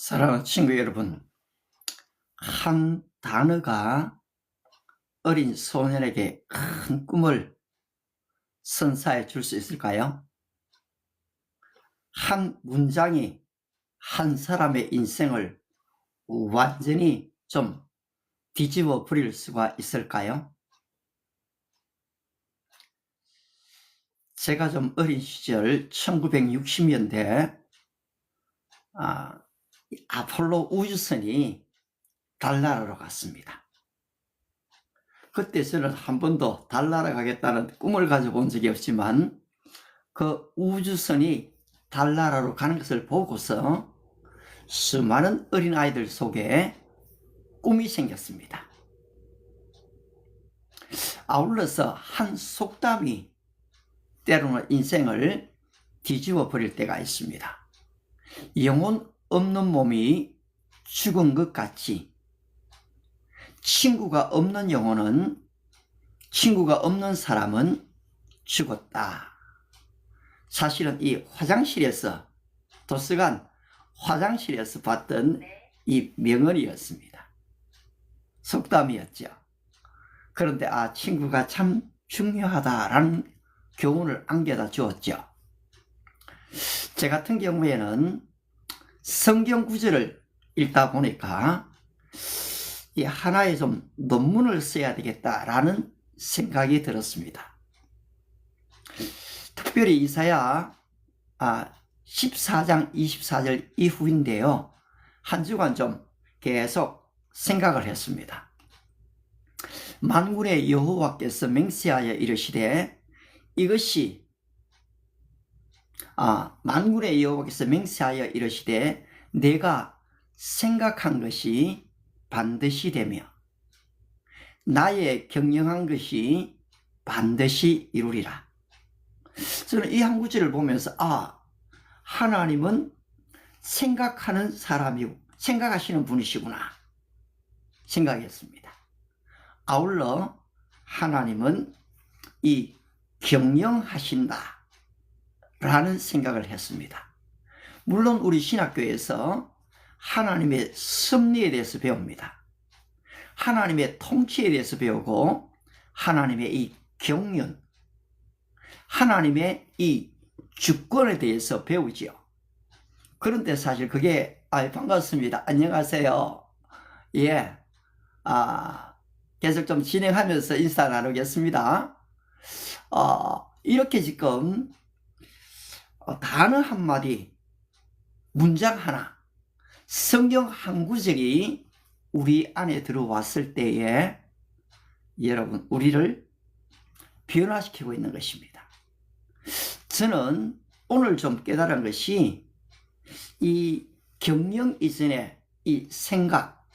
사랑하는 친구 여러분, 한 단어가 어린 소년에게 큰 꿈을 선사해 줄 수 있을까요? 한 문장이 한 사람의 인생을 완전히 좀 뒤집어 버릴 수가 있을까요? 제가 좀 어린 시절 1960년대 아폴로 우주선이 달나라로 갔습니다. 그때 저는 한 번도 달나라 가겠다는 꿈을 가져본 적이 없지만 그 우주선이 달나라로 가는 것을 보고서 수많은 어린아이들 속에 꿈이 생겼습니다. 아울러서 한 속담이 때로는 인생을 뒤집어 버릴 때가 있습니다. 영혼 없는 몸이 죽은 것 같이 친구가 없는 영혼은, 친구가 없는 사람은 죽었다. 사실은 이 화장실에서, 도서관 화장실에서 봤던 이 명언이었습니다. 속담이었죠. 그런데 친구가 참 중요하다라는 교훈을 안겨다 주었죠. 제 같은 경우에는 성경 구절을 읽다 보니까 이 하나의 좀 논문을 써야 되겠다라는 생각이 들었습니다. 특별히 이사야 14장 24절 이후인데요. 한 주간 좀 계속 생각을 했습니다. 만군의 여호와께서 맹세하여 이르시되 이것이 만군의 여호와께서 맹세하여 이르시되 내가 생각한 것이 반드시 되며 나의 경영한 것이 반드시 이루리라. 저는 이 한 구절을 보면서 하나님은 생각하는 사람이고 생각하시는 분이시구나 생각했습니다. 아울러 하나님은 이 경영하신다 라는 생각을 했습니다. 물론 우리 신학교에서 하나님의 섭리에 대해서 배웁니다. 하나님의 통치에 대해서 배우고 하나님의 이 경륜, 하나님의 이 주권에 대해서 배우지요. 그런데 사실 그게 반갑습니다. 안녕하세요. 예, 계속 좀 진행하면서 인사 나누겠습니다. 이렇게 지금 단어 한마디, 문장 하나, 성경 한 구절이 우리 안에 들어왔을 때에 여러분 우리를 변화시키고 있는 것입니다. 저는 오늘 좀 깨달은 것이 이 경영 이전에 이 생각,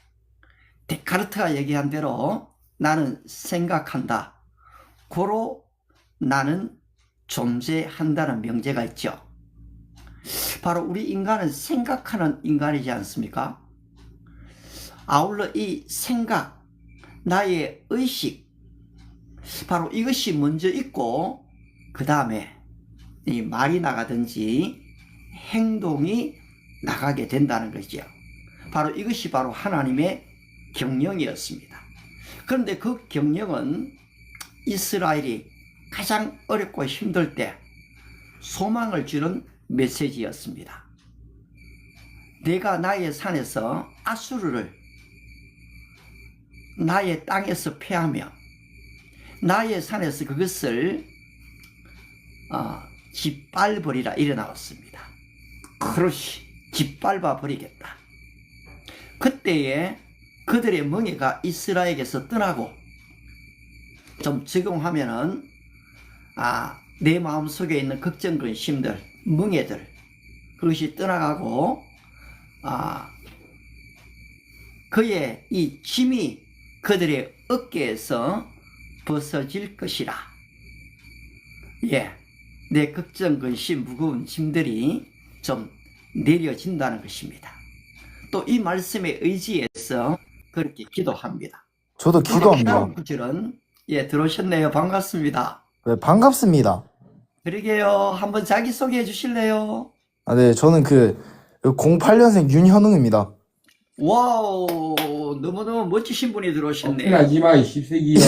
데카르트가 얘기한 대로 나는 생각한다. 고로 나는 존재한다는 명제가 있죠. 바로 우리 인간은 생각하는 인간이지 않습니까? 아울러 이 생각, 나의 의식, 바로 이것이 먼저 있고 그 다음에 이 말이 나가든지 행동이 나가게 된다는 것이죠. 바로 이것이 바로 하나님의 경영이었습니다. 그런데 그 경영은 이스라엘이 가장 어렵고 힘들 때 소망을 주는 메시지였습니다. 내가 나의 산에서 아수르를 나의 땅에서 패하며 나의 산에서 그것을 짓밟으리라 이래 나왔습니다. 그렇지, 짓밟아 버리겠다. 그때에 그들의 멍에가 이스라엘에게서 떠나고 좀 적용하면은 내 마음속에 있는 걱정, 근심들, 멍에들 그것이 떠나가고 그의 이 짐이 그들의 어깨에서 벗어질 것이라. 내 걱정, 근심, 무거운 짐들이 좀 내려진다는 것입니다. 또 이 말씀에 의지해서 그렇게 기도합니다. 저도 기도합니다. 구절은 들어오셨네요. 반갑습니다. 네, 반갑습니다. 그러게요. 한번 자기소개해 주실래요? 네, 저는 08년생 윤현웅입니다. 와우, 너무너무 멋지신 분이 들어오셨네요. 하지마, 이 십세기야.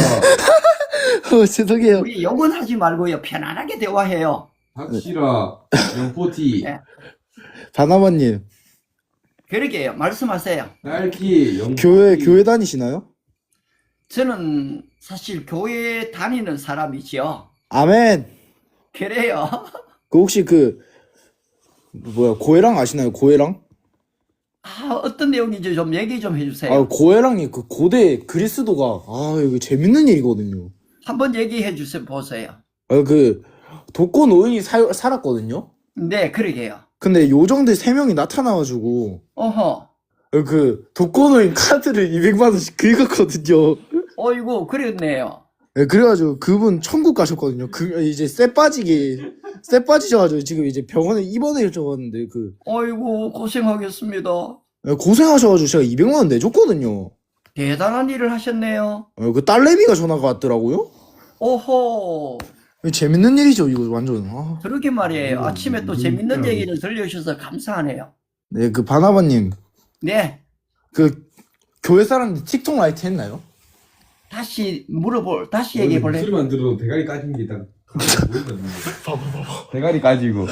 죄송해요. 우리 욕은 하지 말고요. 편안하게 대화해요. 박시라, 영포티, 네. 바나바님, 그러게요. 말씀하세요. 딸기, 영포티. 교회 다니시나요? 저는 사실 교회 다니는 사람이죠. 아멘. 그래요. 그 혹시 고해랑 아시나요? 고해랑? 아, 어떤 내용인지 좀 얘기 좀 해주세요. 아, 고해랑이 그 고대 그리스도가, 이거 재밌는 일이거든요. 한번 얘기해 주세요. 보세요. 독거 노인이 살았거든요? 네, 그러게요. 근데 요정들 3명이 나타나가지고, 어허. 독거 노인 카드를 200만원씩 긁었거든요. 어이구, 그랬네요. 네, 그래가지고 그분 천국 가셨거든요. 이제 쎄 빠지셔가지고 지금 이제 병원에 입원을 해줬는데 어이구, 고생하겠습니다. 고생하셔가지고 제가 200만원 내줬거든요. 대단한 일을 하셨네요. 그 딸내미가 전화가 왔더라고요. 오호. 재밌는 일이죠, 이거 완전. 그러게 말이에요. 아침에 또 재밌는 얘기를 들려주셔서 감사하네요. 네, 바나바님, 네. 교회 사람들 틱톡 라이트 했나요? 다시 얘기해 볼래요? 목소리만 들어도 대가리 까진 게 딱. 대가리 까지고.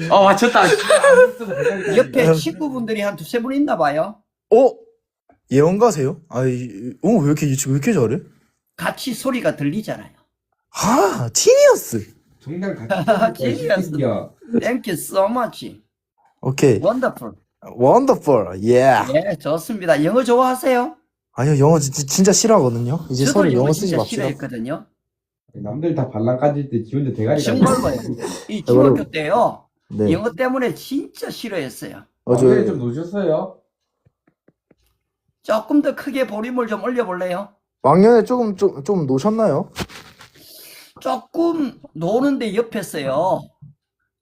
맞췄다. 옆에 친구분들이 한 두세 분 있나 봐요. 예언가세요? 왜 이렇게 잘해? 같이 소리가 들리잖아요. 티니어스. 정당 같이. Genius. 십세기야. Thank you so much. 오케이. Wonderful. 원더풀. 네, 좋습니다. 영어 좋아하세요? 아니요, 영어 진짜 싫어하거든요. 이제 저도 서로 영어 영어 쓰지 진짜 맙시다. 싫어했거든요. 남들 다 반란 까질 때 지 혼자 대가리 까지. 정말로요. 이 중학교 때요. 네. 영어 때문에 진짜 싫어했어요. 어제 좀 노셨어요? 조금 더 크게 볼륨을 좀 올려볼래요? 왕년에 좀 노셨나요? 조금 노는데 옆에서요.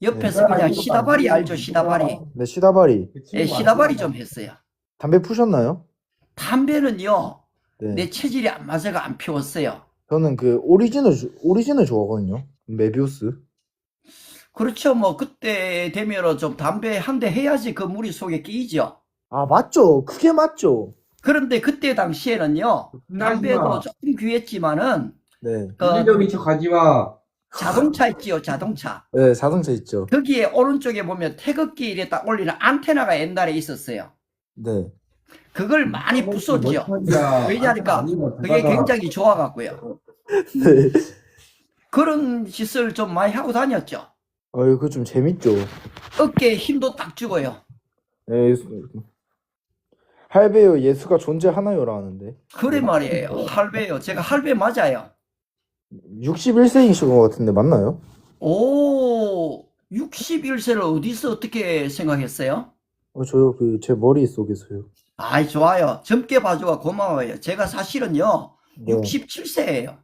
옆에서 그냥 시다발이 알죠? 시다발이. 네, 시다바리. 네, 시다발이 좀 했어요. 담배 푸셨나요? 담배는요. 네. 내 체질이 안 맞아가 안 피웠어요. 저는 오리진을 좋아하거든요. 메비우스. 그렇죠. 뭐 그때 되면은 좀 담배 한 대 해야지 그 무리 속에 끼이죠. 맞죠. 그게 맞죠. 그런데 그때 당시에는요. 담배도 조금 귀했지만은 네. 물리적인 척 하지마. 자동차 있지요. 자동차. 네, 자동차 있죠. 거기에 오른쪽에 보면 태극기 이래 딱 올리는 안테나가 옛날에 있었어요. 네. 그걸 많이 부쉈죠. 왜냐니까 그게 굉장히 좋아갖고요. 네. 그런 짓을 좀 많이 하고 다녔죠. 그거 좀 재밌죠. 어깨에 힘도 딱 주고요. 네. 할배요, 예수가 존재하나요라 하는데. 그래 말이에요. 할배요. 제가 할배 맞아요. 61세이신 것 같은데 맞나요? 오, 61세를 어디서 어떻게 생각했어요? 저요, 제 머릿속에서요. 아이, 좋아요. 젊게 봐줘가 고마워요. 제가 사실은요, 네. 67세예요.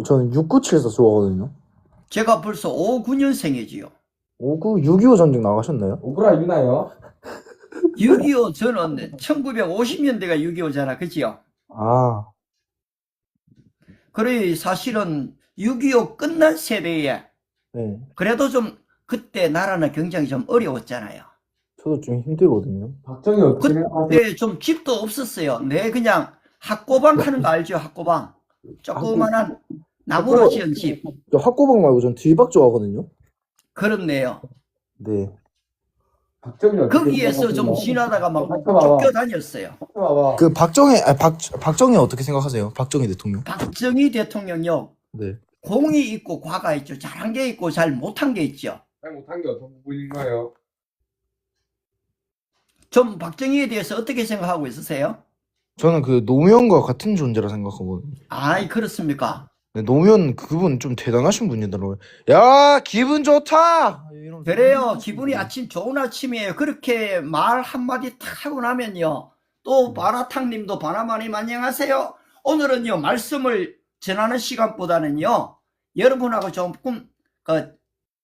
저는 6974 좋아하거든요. 제가 벌써 59년생이지요. 6.25 전쟁 나가셨나요? 오그라 유나요? 6.25 저는 1950년대가 6.25잖아. 그지요? 그래, 사실은 6.25 끝난 세대에, 네. 그래도 좀, 그때 나라는 굉장히 좀 어려웠잖아요. 저도 좀 힘들거든요. 박정희 어떻게 생각하세요? 그때 좀 집도 없었어요. 네, 그냥 학고방 하는 거 알죠? 학고방. 조그만한 나무로 지은 집. 저 학고방 말고 전 뒤박 좋아하거든요. 그렇네요. 네. 박정희 어떻게 거기에서 좀 생각하세요? 지나다가 막 봐봐. 쫓겨다녔어요. 봐봐. 박정희 어떻게 생각하세요? 박정희 대통령. 박정희 대통령요. 네. 공이 있고 과가 있죠. 잘한 게 있고 잘 못한 게 있죠. 잘 못한 게 어떤 부분인가요? 좀 박정희에 대해서 어떻게 생각하고 있으세요? 저는 노무현과 같은 존재라 생각하거든요. 아이, 그렇습니까? 네, 노무현 그분 좀 대단하신 분이더라고요. 야, 기분 좋다! 그래요. 기분이 좋은 아침이에요. 그렇게 말 한마디 탁 하고 나면요. 또 바라탕님도 바나마님 안녕하세요. 오늘은요, 말씀을 전하는 시간보다는요, 여러분하고 조금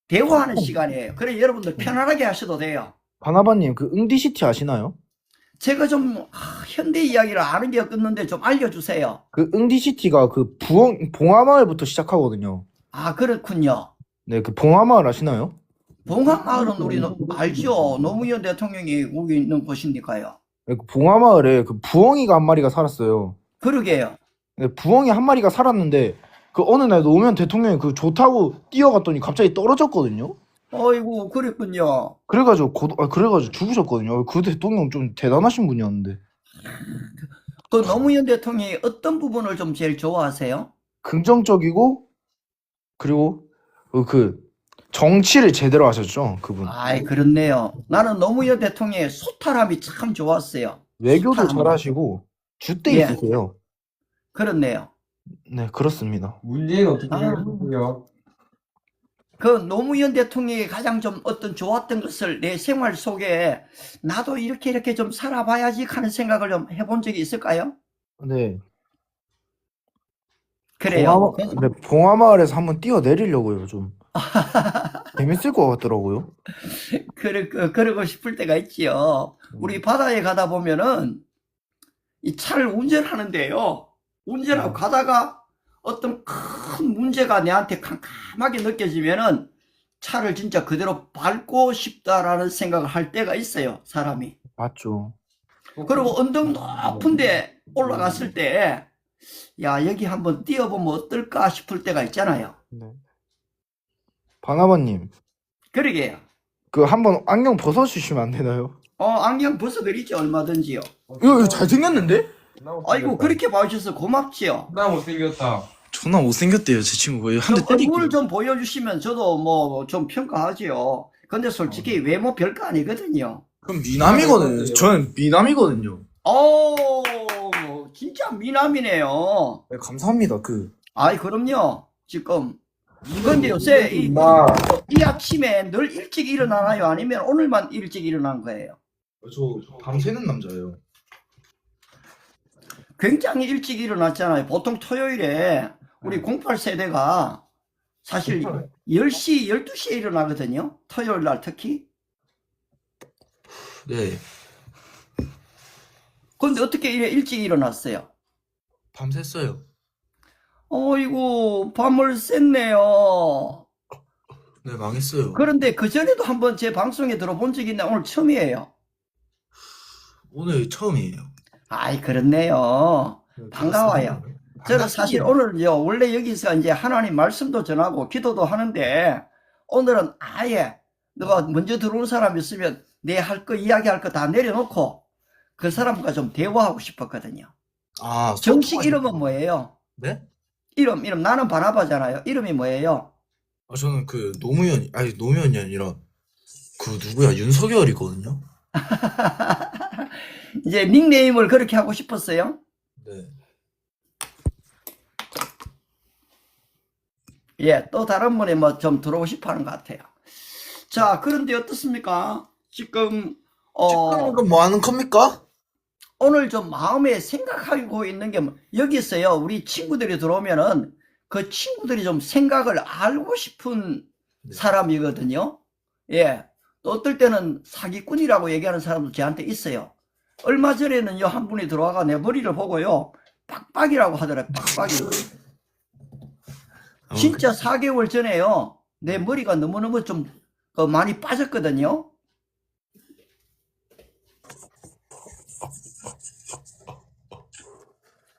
대화하는 시간이에요. 그래, 여러분들 편안하게 하셔도 돼요. 바나바님, 응디시티 아시나요? 제가 좀 현대 이야기를 아는 게 없는데 좀 알려주세요. 응디시티가 봉하마을부터 시작하거든요. 아, 그렇군요. 네, 봉하마을 아시나요? 봉화마을은 우리 알죠? 노무현 대통령이 거기 있는 곳이니까요. 그 봉화마을에 그 부엉이가 한 마리가 살았어요. 그러게요. 근데 부엉이 한 마리가 살았는데 그 어느 날 노무현 대통령이 그 좋다고 뛰어갔더니 갑자기 떨어졌거든요. 어이구, 그랬군요. 그래가지고 죽으셨거든요. 그 대통령 좀 대단하신 분이었는데. 그 노무현 대통령이 어떤 부분을 좀 제일 좋아하세요? 긍정적이고 그리고 그 정치를 제대로 하셨죠, 그분. 아이, 그렇네요. 나는 노무현 대통령의 소탈함이 참 좋았어요. 외교도 소탈함. 잘하시고 줏대 예. 있으세요. 그렇네요. 네, 그렇습니다. 문재인 어떻게 아. 생각하세요? 그 노무현 대통령이 가장 좀 어떤 좋았던 것을 내 생활 속에 나도 이렇게 좀 살아봐야지 하는 생각을 좀 해본 적이 있을까요? 네. 그래요. 봉화마을에서 한번 뛰어내리려고요, 좀. 재밌을 것 같더라고요. 그러고 싶을 때가 있지요. 우리 바다에 가다 보면은 이 차를 운전하는데요. 운전하고 가다가 어떤 큰 문제가 내한테 캄캄하게 느껴지면은 차를 진짜 그대로 밟고 싶다라는 생각을 할 때가 있어요, 사람이. 맞죠. 그리고 언덕 높은데 올라갔을 때, 야, 여기 한번 뛰어보면 어떨까 싶을 때가 있잖아요. 네. 바나바님, 그러게요. 그 한번 안경 벗어주시면 안 되나요? 안경 벗어드리죠, 얼마든지요. 이거 잘생겼는데? 아이고, 그렇게 봐주셔서 고맙지요. 나 못생겼다. 존나 못생겼대요, 제 친구가. 한 대 좀 얼굴을 때릴게요. 좀 보여주시면 저도 뭐 좀 평가하지요. 근데 솔직히 외모 별거 아니거든요. 그럼 미남이거든요. 저는 미남이거든요. 진짜 미남이네요. 네, 감사합니다. 아이, 그럼요. 지금. 근데 요새 이 아침에 늘 일찍 일어나나요? 아니면 오늘만 일찍 일어난 거예요? 저 밤새는 남자예요. 굉장히 일찍 일어났잖아요. 보통 토요일에 우리 08세대가 사실 10시, 12시에 일어나거든요. 토요일 날 특히. 네. 근데 어떻게 이래 일찍 일어났어요? 밤샜어요. 어이구, 밤을 샜네요. 네, 망했어요. 그런데 그전에도 한번 제 방송에 들어본 적이 있는데 오늘 처음이에요. 오늘 처음이에요. 아이, 그렇네요. 반가워요. 저는 사실 오늘요, 원래 여기서 이제 하나님 말씀도 전하고 기도도 하는데, 오늘은 아예 너가 먼저 들어온 사람 있으면 내 할 거, 이야기할 거 다 내려놓고 그 사람과 좀 대화하고 싶었거든요. 아, 정식 이름은 뭐예요? 네? 이름, 나는 바나바잖아요. 이름이 뭐예요? 아, 저는 노무현이 아니라 누구야, 윤석열이거든요. 이제 닉네임을 그렇게 하고 싶었어요? 네. 예, 또 다른 분이 뭐 좀 들어오고 싶어 하는 것 같아요. 자, 그런데 어떻습니까? 지금, 지금 뭐 하는 겁니까? 오늘 좀 마음에 생각하고 있는 게 여기 있어요. 우리 친구들이 들어오면은 그 친구들이 좀 생각을 알고 싶은 사람이거든요. 예. 또 어떨 때는 사기꾼이라고 얘기하는 사람도 저한테 있어요. 얼마 전에는요, 한 분이 들어와가 내 머리를 보고요, 빡빡이라고 하더라고요. 빡빡이. 진짜 4개월 전에요, 내 머리가 너무너무 좀 많이 빠졌거든요.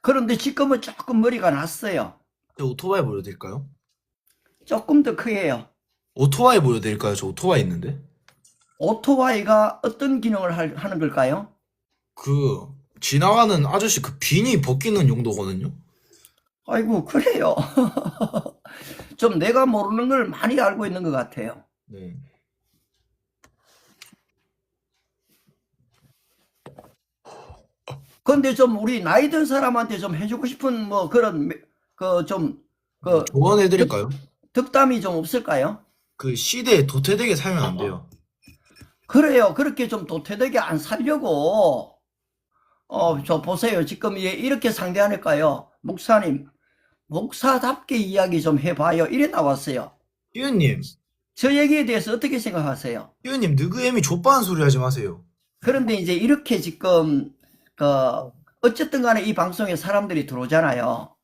그런데 지금은 조금 머리가 났어요. 오토바이 보여드릴까요? 조금 더 크게요. 오토바이 보여드릴까요? 저 오토바이 있는데. 오토바이가 어떤 기능을 하는 걸까요? 지나가는 아저씨 비니 벗기는 용도거든요. 아이고, 그래요. 좀 내가 모르는 걸 많이 알고 있는 것 같아요. 네. 근데 좀 우리 나이 든 사람한테 좀 해주고 싶은 뭐 그런 조언해드릴까요? 덕담이 좀 없을까요? 시대에 도태되게 살면 안 돼요. 그래요. 그렇게 좀 도태되게 안 살려고, 저 보세요. 지금 이렇게 상대하니까요. 목사님, 목사답게 이야기 좀 해봐요. 이래 나왔어요. 희은님, 저 얘기에 대해서 어떻게 생각하세요? 희은님, 느그애미 좆바한 소리 하지 마세요. 그런데 이제 이렇게 지금, 어쨌든 간에 이 방송에 사람들이 들어오잖아요.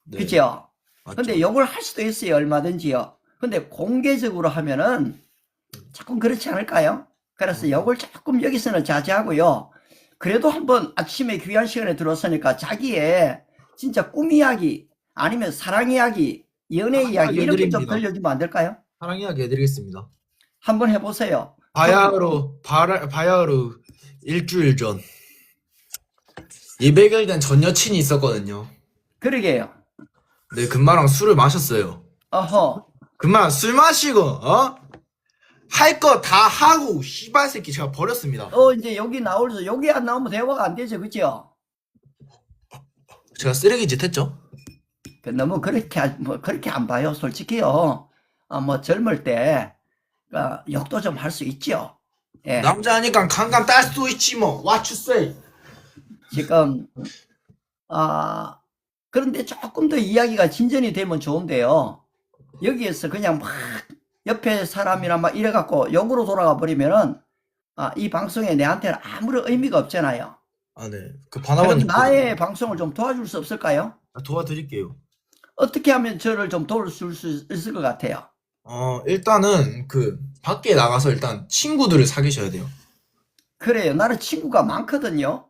네. 그죠? 맞죠? 근데 욕을 할 수도 있어요. 얼마든지요. 근데 공개적으로 하면은 조금 그렇지 않을까요? 그래서 요걸 조금 여기서는 자제하고요. 그래도 한번 아침에 귀한 시간에 들었으니까 자기의 진짜 꿈 이야기 아니면 사랑 이야기, 연애 이야기 이런 거 좀 해드립니다. 들려주면 안 될까요? 사랑 이야기 해드리겠습니다. 한번 해보세요. 바야흐로 일주일 전 200일 된 전 여친이 있었거든요. 그러게요. 네, 금마랑 술을 마셨어요. 어허. 금마랑 술 마시고 할 거 다 하고 씨발 새끼 제가 버렸습니다. 이제 여기 나오면서 여기 안 나오면 대화가 안 되죠, 그죠? 제가 쓰레기짓 했죠. 너무 그렇게 안 봐요, 솔직히요. 뭐 젊을 때 욕도 좀 할 수 있죠. 예. 남자니까 강간 딸 수 있지 뭐. What you say? 지금 그런데 조금 더 이야기가 진전이 되면 좋은데요. 여기에서 그냥 막 옆에 사람이나 막 이래갖고 욕으로 돌아가 버리면은 이 방송에 내한테는 아무런 의미가 없잖아요. 아, 네. 그 그럼 바나바님 나의 방송을 좀 도와줄 수 없을까요? 도와드릴게요. 어떻게 하면 저를 좀 도와줄 수 있을 것 같아요? 일단은 그 밖에 나가서 일단 친구들을 사귀셔야 돼요. 그래요. 나는 친구가 많거든요.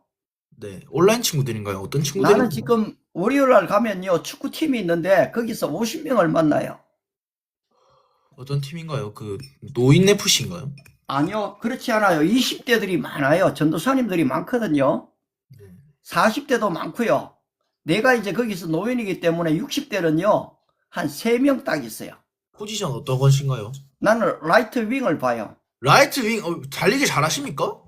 네. 온라인 친구들인가요? 어떤 친구들이? 나는 지금 월요일 날 가면요. 축구팀이 있는데 거기서 50명을 만나요. 어떤 팀인가요? 그 노인 FC인가요? 아니요. 그렇지 않아요. 20대들이 많아요. 전도사님들이 많거든요. 네. 40대도 많고요. 내가 이제 거기서 노인이기 때문에 60대는요. 한 3명 딱 있어요. 포지션 어떤 것인가요? 나는 라이트 윙을 봐요. 라이트 윙 달리기 잘하십니까?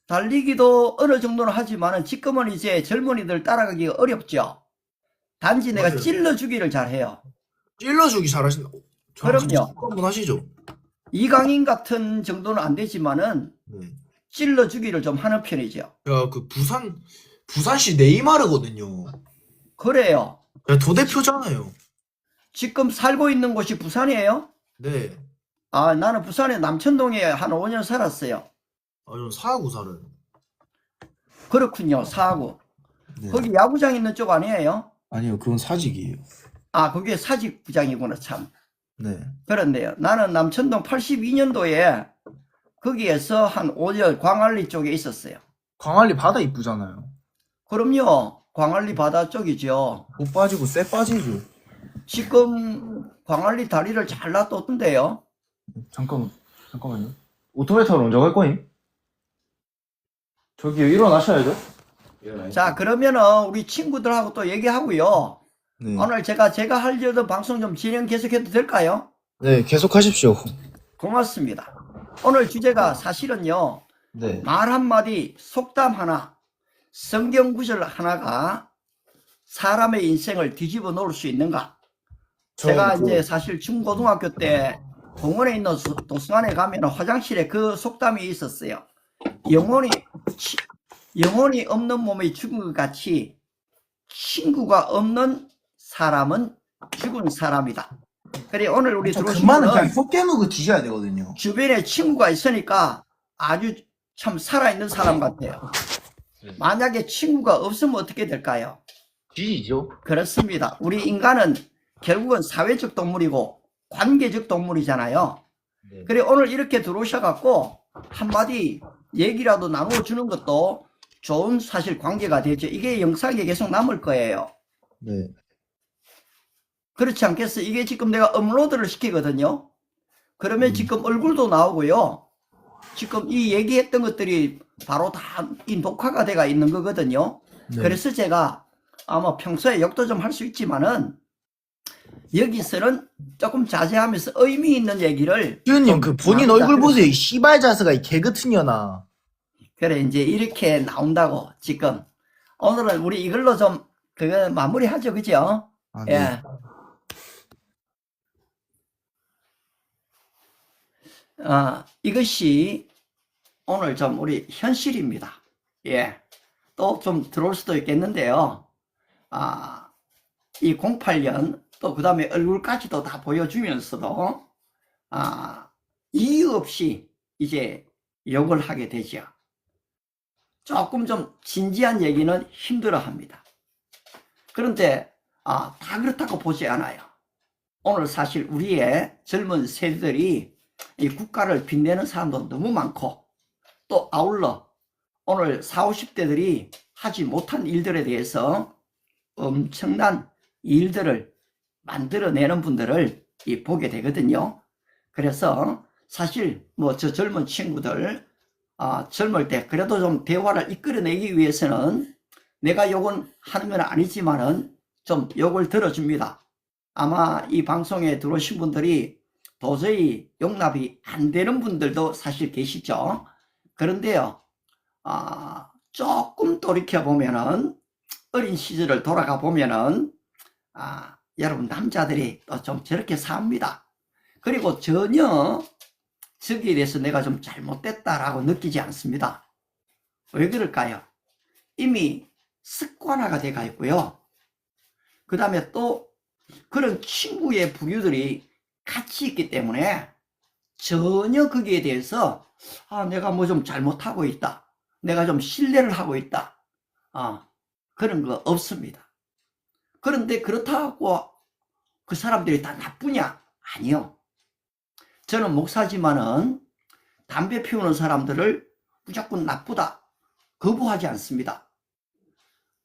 달리기도 어느 정도는 하지만은 지금은 이제 젊은이들 따라가기가 어렵죠. 단지 내가 맞아요. 찔러주기를 잘해요. 찔러주기 잘하신다. 그럼요. 한번 하시죠. 이강인 같은 정도는 안 되지만은 네. 찔러주기를 좀 하는 편이죠. 야, 그 부산시 네이마르거든요. 그래요. 야, 도대표잖아요. 지금 살고 있는 곳이 부산이에요? 네. 나는 부산의 남천동에 한 5년 살았어요. 전 사하구 살아요. 그렇군요. 사하구. 네. 거기 야구장 있는 쪽 아니에요? 아니요, 그건 사직이에요. 그게 사직구장이구나, 참. 네. 그런데요. 나는 남천동 82년도에 거기에서 한 5년 광안리 쪽에 있었어요. 광안리 바다 이쁘잖아요. 그럼요. 광안리 바다 쪽이죠. 못 빠지고 쎄 빠지죠. 지금 광안리 다리를 잘 놔뒀던데요. 잠깐만요. 오토바이 타러 언제 갈 거임? 저기 일어나셔야죠. 자, 그러면은 우리 친구들하고 또 얘기하고요. 네. 오늘 제가 하려던 방송 좀 진행 계속해도 될까요? 네, 계속 하십시오. 고맙습니다. 오늘 주제가 사실은요. 네. 말 한마디, 속담 하나, 성경 구절 하나가 사람의 인생을 뒤집어 놓을 수 있는가? 제가 이제 사실 중고등학교 때 공원에 있는 도서관에 가면 화장실에 그 속담이 있었어요. 영혼이 없는 몸이 죽은 것 같이 친구가 없는 사람은 죽은 사람이다. 그래 오늘 우리 들어오신 그만은 그냥 분은 속 깨물고 뒤져야 되거든요. 주변에 친구가 있으니까 아주 참 살아있는 사람 같아요. 만약에 친구가 없으면 어떻게 될까요? 뒤지죠. 그렇습니다. 우리 인간은 결국은 사회적 동물이고 관계적 동물이잖아요. 네. 그래 오늘 이렇게 들어오셔갖고 한마디 얘기라도 나누어주는 것도 좋은 사실 관계가 되죠. 이게 영상에 계속 남을 거예요. 네. 그렇지 않겠어? 이게 지금 내가 업로드를 시키거든요. 그러면 지금 얼굴도 나오고요. 지금 이 얘기했던 것들이 바로 다 이 녹화가 돼가 있는 거거든요. 네. 그래서 제가 아마 평소에 욕도 좀 할 수 있지만은 여기서는 조금 자제하면서 의미 있는 얘기를 주님 그 본인 나누자. 얼굴 보세요. 이 씨발 자스가 이 개 같은 년아. 그래 이제 이렇게 나온다고 지금 오늘은 우리 이걸로 좀 그거 마무리하죠, 그죠? 아, 예. 이것이 오늘 좀 우리 현실입니다. 예. 또 좀 들어올 수도 있겠는데요. 이 08년 또 그 다음에 얼굴까지도 다 보여주면서도 이유 없이 이제 욕을 하게 되죠. 조금 좀 진지한 얘기는 힘들어 합니다. 그런데 다 그렇다고 보지 않아요. 오늘 사실 우리의 젊은 세대들이 이 국가를 빚내는 사람도 너무 많고, 또 아울러 오늘 40, 50대들이 하지 못한 일들에 대해서 엄청난 일들을 만들어내는 분들을 보게 되거든요. 그래서 사실 뭐 저 젊은 친구들 젊을 때 그래도 좀 대화를 이끌어내기 위해서는 내가 욕은 하는 건 아니지만은 좀 욕을 들어줍니다. 아마 이 방송에 들어오신 분들이 도저히 용납이 안 되는 분들도 사실 계시죠. 그런데요, 조금 돌이켜보면은, 어린 시절을 돌아가 보면은, 여러분, 남자들이 또 좀 저렇게 삽니다. 그리고 전혀 저기에 대해서 내가 좀 잘못됐다라고 느끼지 않습니다. 왜 그럴까요? 이미 습관화가 돼가 있고요. 그 다음에 또 그런 친구의 부류들이 같이 있기 때문에 전혀 거기에 대해서 내가 뭐 좀 잘못하고 있다, 내가 좀 신뢰를 하고 있다, 그런 거 없습니다. 그런데 그렇다고 그 사람들이 다 나쁘냐? 아니요. 저는 목사지만은 담배 피우는 사람들을 무조건 나쁘다 거부하지 않습니다.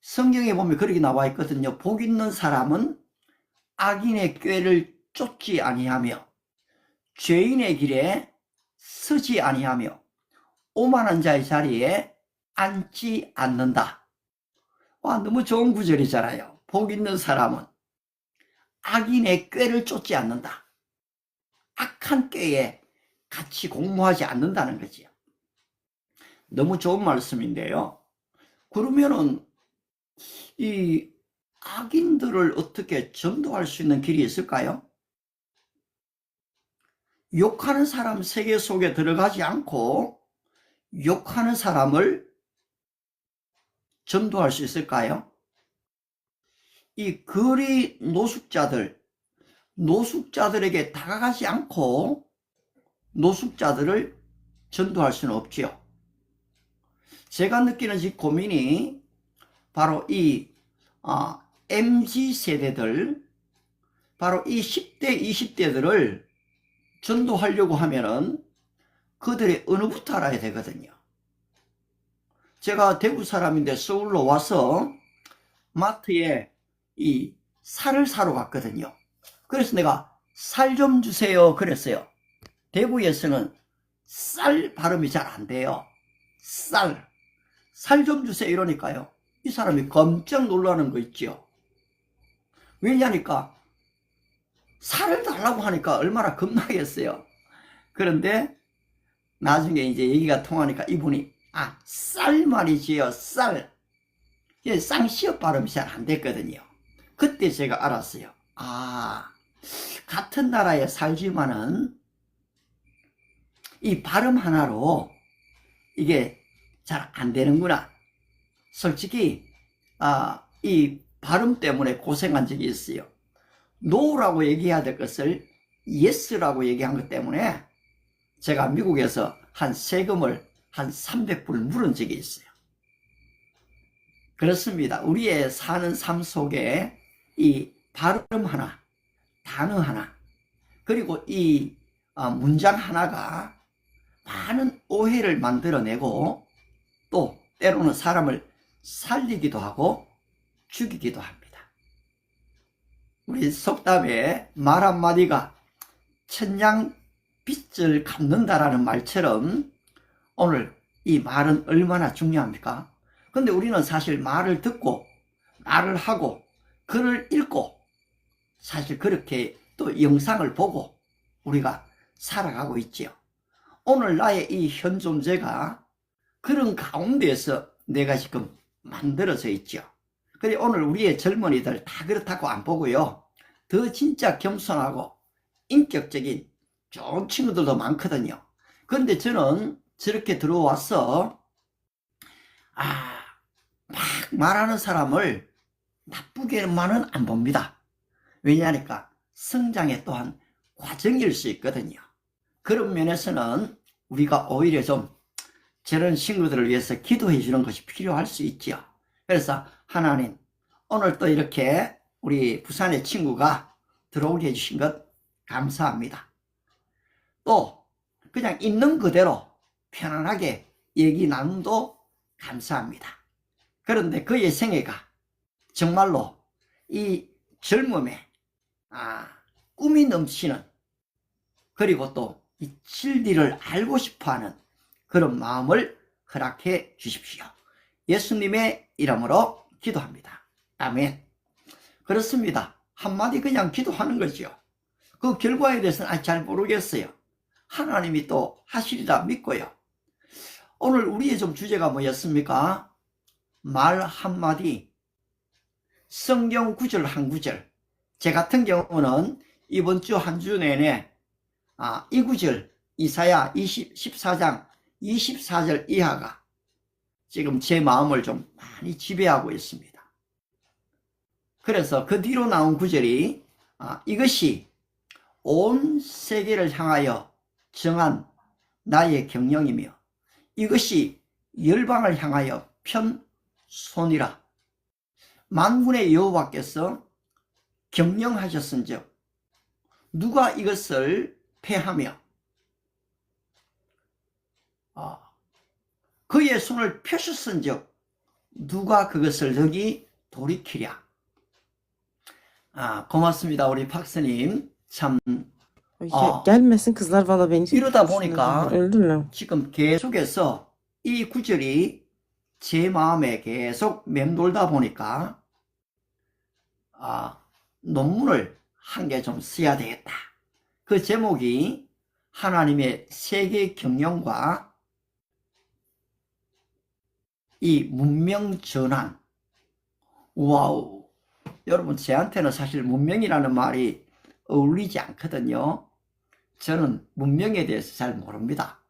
성경에 보면 그렇게 나와 있거든요. 복 있는 사람은 악인의 꾀를 쫓지 아니하며 죄인의 길에 서지 아니하며 오만한 자의 자리에 앉지 않는다. 너무 좋은 구절이잖아요. 복 있는 사람은 악인의 꾀를 쫓지 않는다. 악한 꾀에 같이 공모하지 않는다는 거지요. 너무 좋은 말씀인데요. 그러면은 이 악인들을 어떻게 전도할 수 있는 길이 있을까요? 욕하는 사람 세계 속에 들어가지 않고 욕하는 사람을 전도할 수 있을까요? 이 거리 노숙자들에게 다가가지 않고 노숙자들을 전도할 수는 없지요. 제가 느끼는 이 고민이 바로 이 MZ 세대들, 바로 이 10대, 20대들을 전도하려고 하면은 그들의 언어부터 알아야 되거든요. 제가 대구 사람인데 서울로 와서 마트에 이 쌀을 사러 갔거든요. 그래서 내가 쌀 좀 주세요 그랬어요. 대구에서는 쌀 발음이 잘 안 돼요. 쌀 좀 주세요 이러니까요, 이 사람이 깜짝 놀라는 거 있죠. 왜냐니까 쌀을 달라고 하니까 얼마나 겁나겠어요. 그런데 나중에 이제 얘기가 통하니까 이분이 쌀 말이지요, 쌀. 쌍시옷 발음이 잘 안 됐거든요. 그때 제가 알았어요. 같은 나라에 살지만은 이 발음 하나로 이게 잘 안 되는구나. 솔직히 이 발음 때문에 고생한 적이 있어요. no라고 얘기해야 될 것을 yes라고 얘기한 것 때문에 제가 미국에서 세금을 한 300불 물은 적이 있어요. 그렇습니다. 우리의 사는 삶 속에 이 발음 하나, 단어 하나, 그리고 이 문장 하나가 많은 오해를 만들어내고 또 때로는 사람을 살리기도 하고 죽이기도 합니다. 우리 속담에 말 한마디가 천냥 빚을 갚는다라는 말처럼 오늘 이 말은 얼마나 중요합니까? 근데 우리는 사실 말을 듣고 말을 하고 글을 읽고 사실 그렇게 또 영상을 보고 우리가 살아가고 있지요. 오늘 나의 이 현 존재가 그런 가운데에서 내가 지금 만들어져 있죠. 그래 오늘 우리의 젊은이들 다 그렇다고 안 보고요, 더 진짜 겸손하고 인격적인 좋은 친구들도 많거든요. 그런데 저는 저렇게 들어와서 막 말하는 사람을 나쁘게만은 안 봅니다. 왜냐하니까 성장의 또한 과정일 수 있거든요. 그런 면에서는 우리가 오히려 좀 저런 친구들을 위해서 기도해 주는 것이 필요할 수 있죠. 그래서 하나님, 오늘 또 이렇게 우리 부산의 친구가 들어오게 해주신 것 감사합니다. 또 그냥 있는 그대로 편안하게 얘기 나눔도 감사합니다. 그런데 그의 생애가 정말로 이 젊음에 꿈이 넘치는, 그리고 또 이 진리를 알고 싶어하는 그런 마음을 허락해 주십시오. 예수님의 이름으로 기도합니다. 아멘. 그렇습니다. 한마디 그냥 기도하는 거죠. 그 결과에 대해서는 잘 모르겠어요. 하나님이 또 하시리라 믿고요. 오늘 우리의 좀 주제가 뭐였습니까? 말 한마디, 성경 구절 한 구절. 제 같은 경우는 이번 주 한 주 내내 이 구절, 이사야 14장 24절 이하가 지금 제 마음을 좀 많이 지배하고 있습니다. 그래서 그 뒤로 나온 구절이 이것이 온 세계를 향하여 정한 나의 경영이며 이것이 열방을 향하여 편 손이라. 만군의 여호와께서 경영하셨은즉 누가 이것을 패하며 그의 손을 펴셨은즉 누가 그것을 너기 돌이키랴. 고맙습니다. 우리 박사님. 참 Gelmesin kızlar valla beni 이러다 보니까 öldürürler. 지금 계속해서 이 구절이 제 마음에 계속 맴돌다 보니까 논문을 한 개 좀 써야 되겠다. 그 제목이 하나님의 세계 경영과 이 문명 전환. 와우. 여러분, 저한테는 사실 문명이라는 말이 어울리지 않거든요. 저는 문명에 대해서 잘 모릅니다.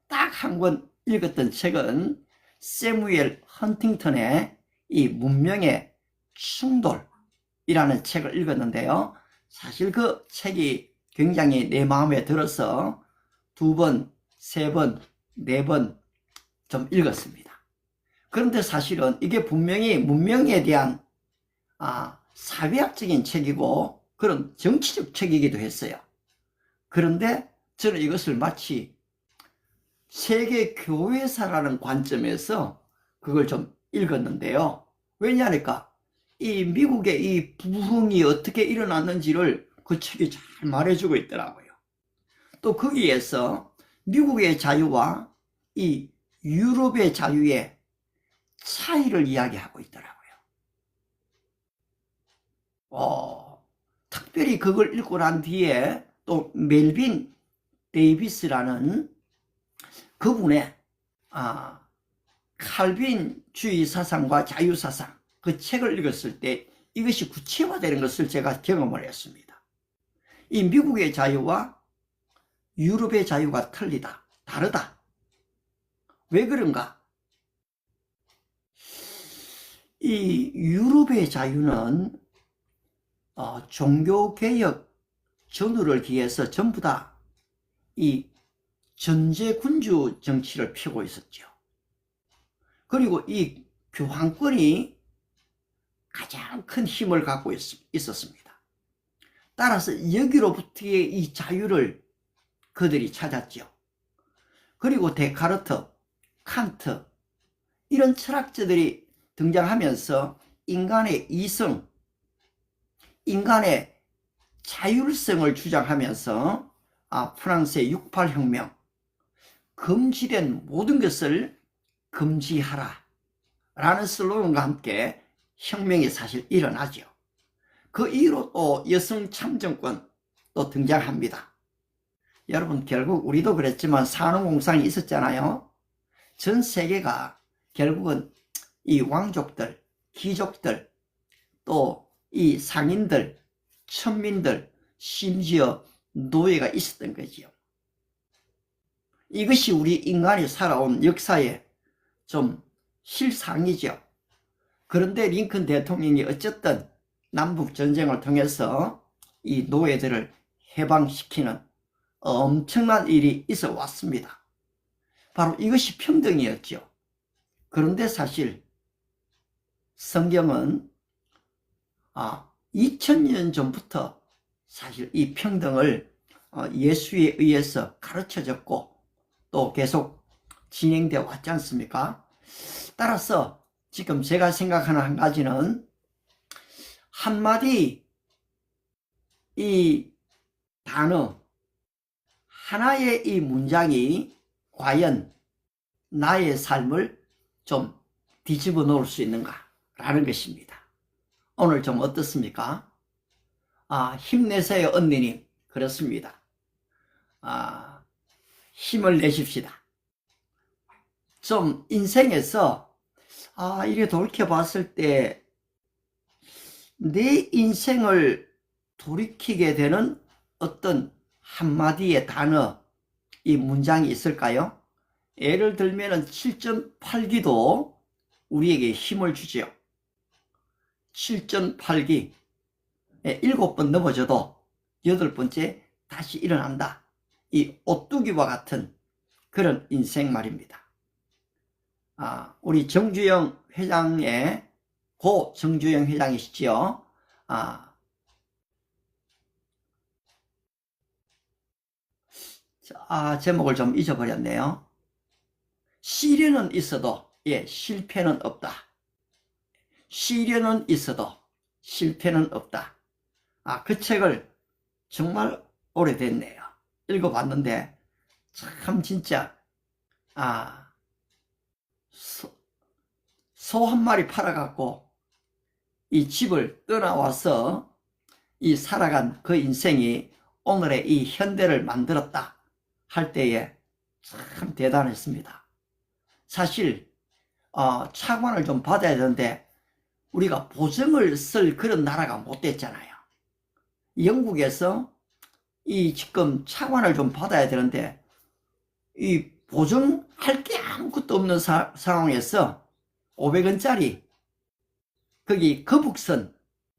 딱 한 권 읽었던 책은 세무엘 헌팅턴의 이 문명의 충돌이라는 책을 읽었는데요. 사실 그 책이 굉장히 내 마음에 들어서 2번, 3번, 4번 좀 읽었습니다. 그런데 사실은 이게 분명히 문명에 대한 사회학적인 책이고 그런 정치적 책이기도 했어요. 그런데 저는 이것을 마치 세계 교회사라는 관점에서 그걸 좀 읽었는데요. 왜냐하니까 이 미국의 이 부흥이 어떻게 일어났는지를 그 책이 잘 말해주고 있더라고요. 또 거기에서 미국의 자유와 이 유럽의 자유의 차이를 이야기하고 있더라고요. 특별히 그걸 읽고 난 뒤에 또 멜빈 데이비스라는 그분의 칼빈주의 사상과 자유사상, 그 책을 읽었을 때 이것이 구체화되는 것을 제가 경험을 했습니다. 이 미국의 자유와 유럽의 자유가 다르다. 왜 그런가? 이 유럽의 자유는 종교개혁 전후를 기해서 전부 다 이 전제군주 정치를 펴고 있었죠. 그리고 이 교황권이 가장 큰 힘을 갖고 있었습니다. 따라서 여기로부터의 이 자유를 그들이 찾았죠. 그리고 데카르트, 칸트 이런 철학자들이 등장하면서 인간의 이성, 인간의 자율성을 주장하면서 프랑스의 68혁명, 금지된 모든 것을 금지하라 라는 슬로건과 함께 혁명이 사실 일어나죠. 그 이후로 또 여성 참정권 또 등장합니다. 여러분, 결국 우리도 그랬지만 산업공상이 있었잖아요. 전 세계가 결국은 이 왕족들, 귀족들, 또 이 상인들, 천민들, 심지어 노예가 있었던 거지요. 이것이 우리 인간이 살아온 역사의 좀 실상이죠. 그런데 링컨 대통령이 어쨌든 남북전쟁을 통해서 이 노예들을 해방시키는 엄청난 일이 있어 왔습니다. 바로 이것이 평등이었죠. 그런데 사실 성경은 2000년 전부터 사실 이 평등을 예수에 의해서 가르쳐졌고 또 계속 진행되어 왔지 않습니까? 따라서 지금 제가 생각하는 한 가지는 한마디 이 단어 하나의 이 문장이 과연 나의 삶을 좀 뒤집어 놓을 수 있는가 라는 것입니다. 오늘 좀 어떻습니까? 힘내세요 언니님. 그렇습니다. 힘을 내십시다. 좀 인생에서 이렇게 돌이켜봤을 때 내 인생을 돌이키게 되는 어떤 한마디의 단어, 이 문장이 있을까요? 예를 들면 7.8기도 우리에게 힘을 주지요. 7.8기 7번 넘어져도 8번째 다시 일어난다. 이 오뚜기와 같은 그런 인생 말입니다. 우리 정주영 회장의 고 정주영 회장이시지요. 제목을 좀 잊어버렸네요. 시련은 있어도 실패는 없다. 시련은 있어도 실패는 없다. 그 책을 정말 오래됐네요. 읽어봤는데 참 진짜 소 한 마리 팔아갖고 이 집을 떠나와서 이 살아간 그 인생이 오늘의 이 현대를 만들었다 할 때에 참 대단했습니다. 사실 차관을 좀 받아야 되는데 우리가 보증을 쓸 그런 나라가 못 됐잖아요. 영국에서 이 지금 차관을 좀 받아야 되는데 이 보증할 게 아무것도 없는 상황에서 500원짜리 거기 거북선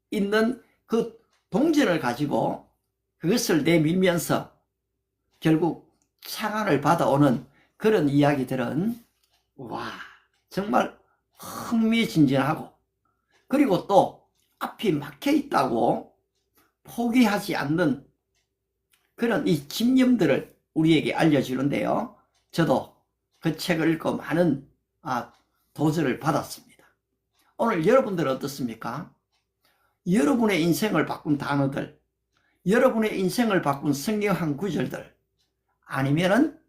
있는 그 동전을 가지고 그것을 내밀면서 결국 차관을 받아오는 그런 이야기들은 정말 흥미진진하고, 그리고 또 앞이 막혀 있다고 포기하지 않는 그런 이 집념들을 우리에게 알려주는데요. 저도 그 책을 읽고 많은 도전을 받았습니다. 오늘 여러분들은 어떻습니까? 여러분의 인생을 바꾼 단어들, 여러분의 인생을 바꾼 성경 한 구절들, 아니면은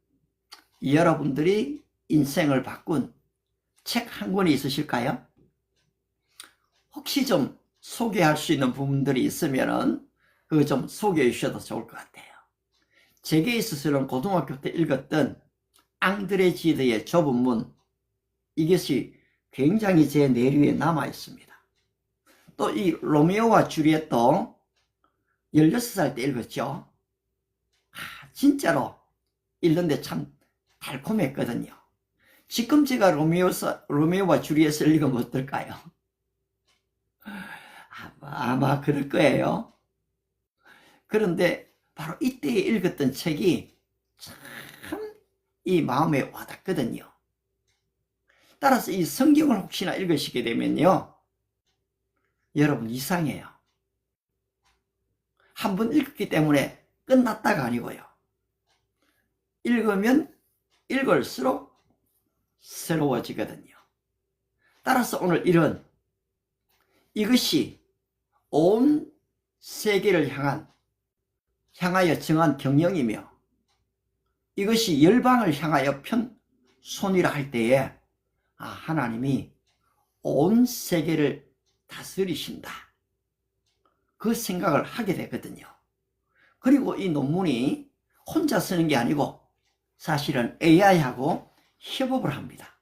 여러분들이 인생을 바꾼 책 한 권이 있으실까요? 혹시 좀 소개할 수 있는 부분들이 있으면은 그거 좀 소개해 주셔도 좋을 것 같아요. 제게 있어서는 고등학교 때 읽었던 앙드레 지드의 좁은 문, 이것이 굉장히 제 내류에 남아 있습니다. 또 이 로미오와 주리엣도 16살 때 읽었죠. 진짜로 읽는데 참 달콤했거든요. 지금 제가 로미오와 주리엣을 읽으면 어떨까요? 아마 그럴 거예요. 그런데 바로 이때 읽었던 책이 참 이 마음에 와닿거든요. 따라서 이 성경을 혹시나 읽으시게 되면요, 여러분 이상해요. 한번 읽었기 때문에 끝났다가 아니고요, 읽으면 읽을수록 새로워지거든요. 따라서 오늘 이것이 온 세계를 향하여 정한 경영이며, 이것이 열방을 향하여 편손이라 할 때에 하나님이 온 세계를 다스리신다, 그 생각을 하게 되거든요. 그리고 이 논문이 혼자 쓰는 게 아니고 사실은 AI하고 협업을 합니다.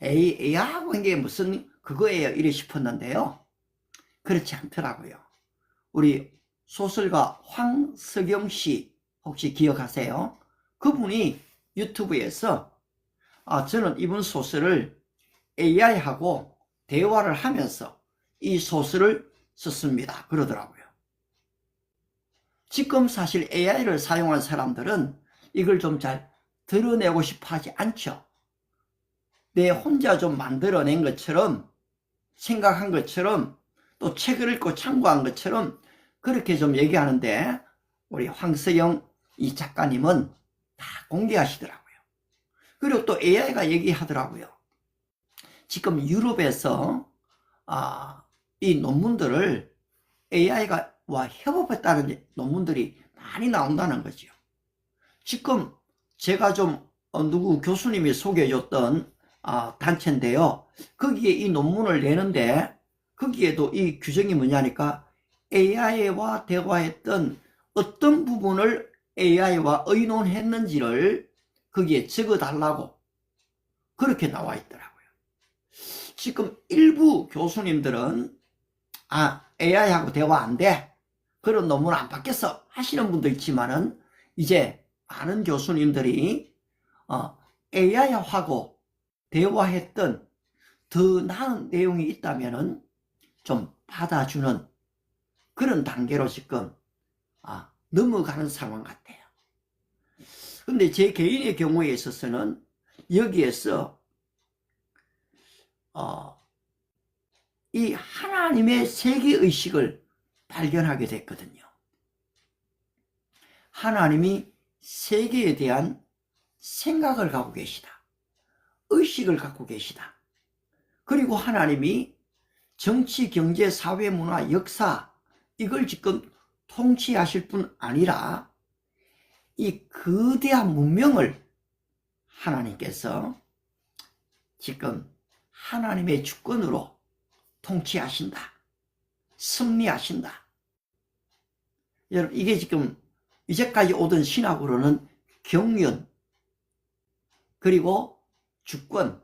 AI하고 한 게 무슨 그거예요 이래 싶었는데요, 그렇지 않더라고요. 우리 소설가 황석영 씨 혹시 기억하세요? 그분이 유튜브에서 저는 이번 소설을 AI하고 대화를 하면서 이 소설을 썼습니다 그러더라고요. 지금 사실 AI를 사용한 사람들은 이걸 좀 잘 드러내고 싶어 하지 않죠. 내 혼자 좀 만들어낸 것처럼, 생각한 것처럼, 또 책을 읽고 참고한 것처럼 그렇게 좀 얘기하는데, 우리 황석영 이 작가님은 다 공개하시더라고요. 그리고 또 AI가 얘기하더라고요. 지금 유럽에서 이 논문들을 AI가 협업했다는 논문들이 많이 나온다는 거죠. 지금 제가 좀 누구 교수님이 소개해줬던 단체인데요. 거기에 이 논문을 내는데 거기에도 이 규정이 뭐냐니까 AI와 대화했던 어떤 부분을 AI와 의논했는지를 거기에 적어달라고 그렇게 나와 있더라고요. 지금 일부 교수님들은 AI하고 대화 안 돼. 그런 논문 안 받겠어 하시는 분도 있지만은 이제 많은 교수님들이 AI하고 대화했던 더 나은 내용이 있다면은 좀 받아주는 그런 단계로 지금 넘어가는 상황 같아요. 근데 제 개인의 경우에 있어서는 여기에서 이 하나님의 세계의식을 발견하게 됐거든요. 하나님이 세계에 대한 생각을 갖고 계시다. 의식을 갖고 계시다. 그리고 하나님이 정치, 경제, 사회, 문화, 역사 이걸 지금 통치하실 뿐 아니라 이 거대한 문명을 하나님께서 지금 하나님의 주권으로 통치하신다. 승리하신다. 여러분 이게 지금 이제까지 오던 신학으로는 경륜 그리고 주권,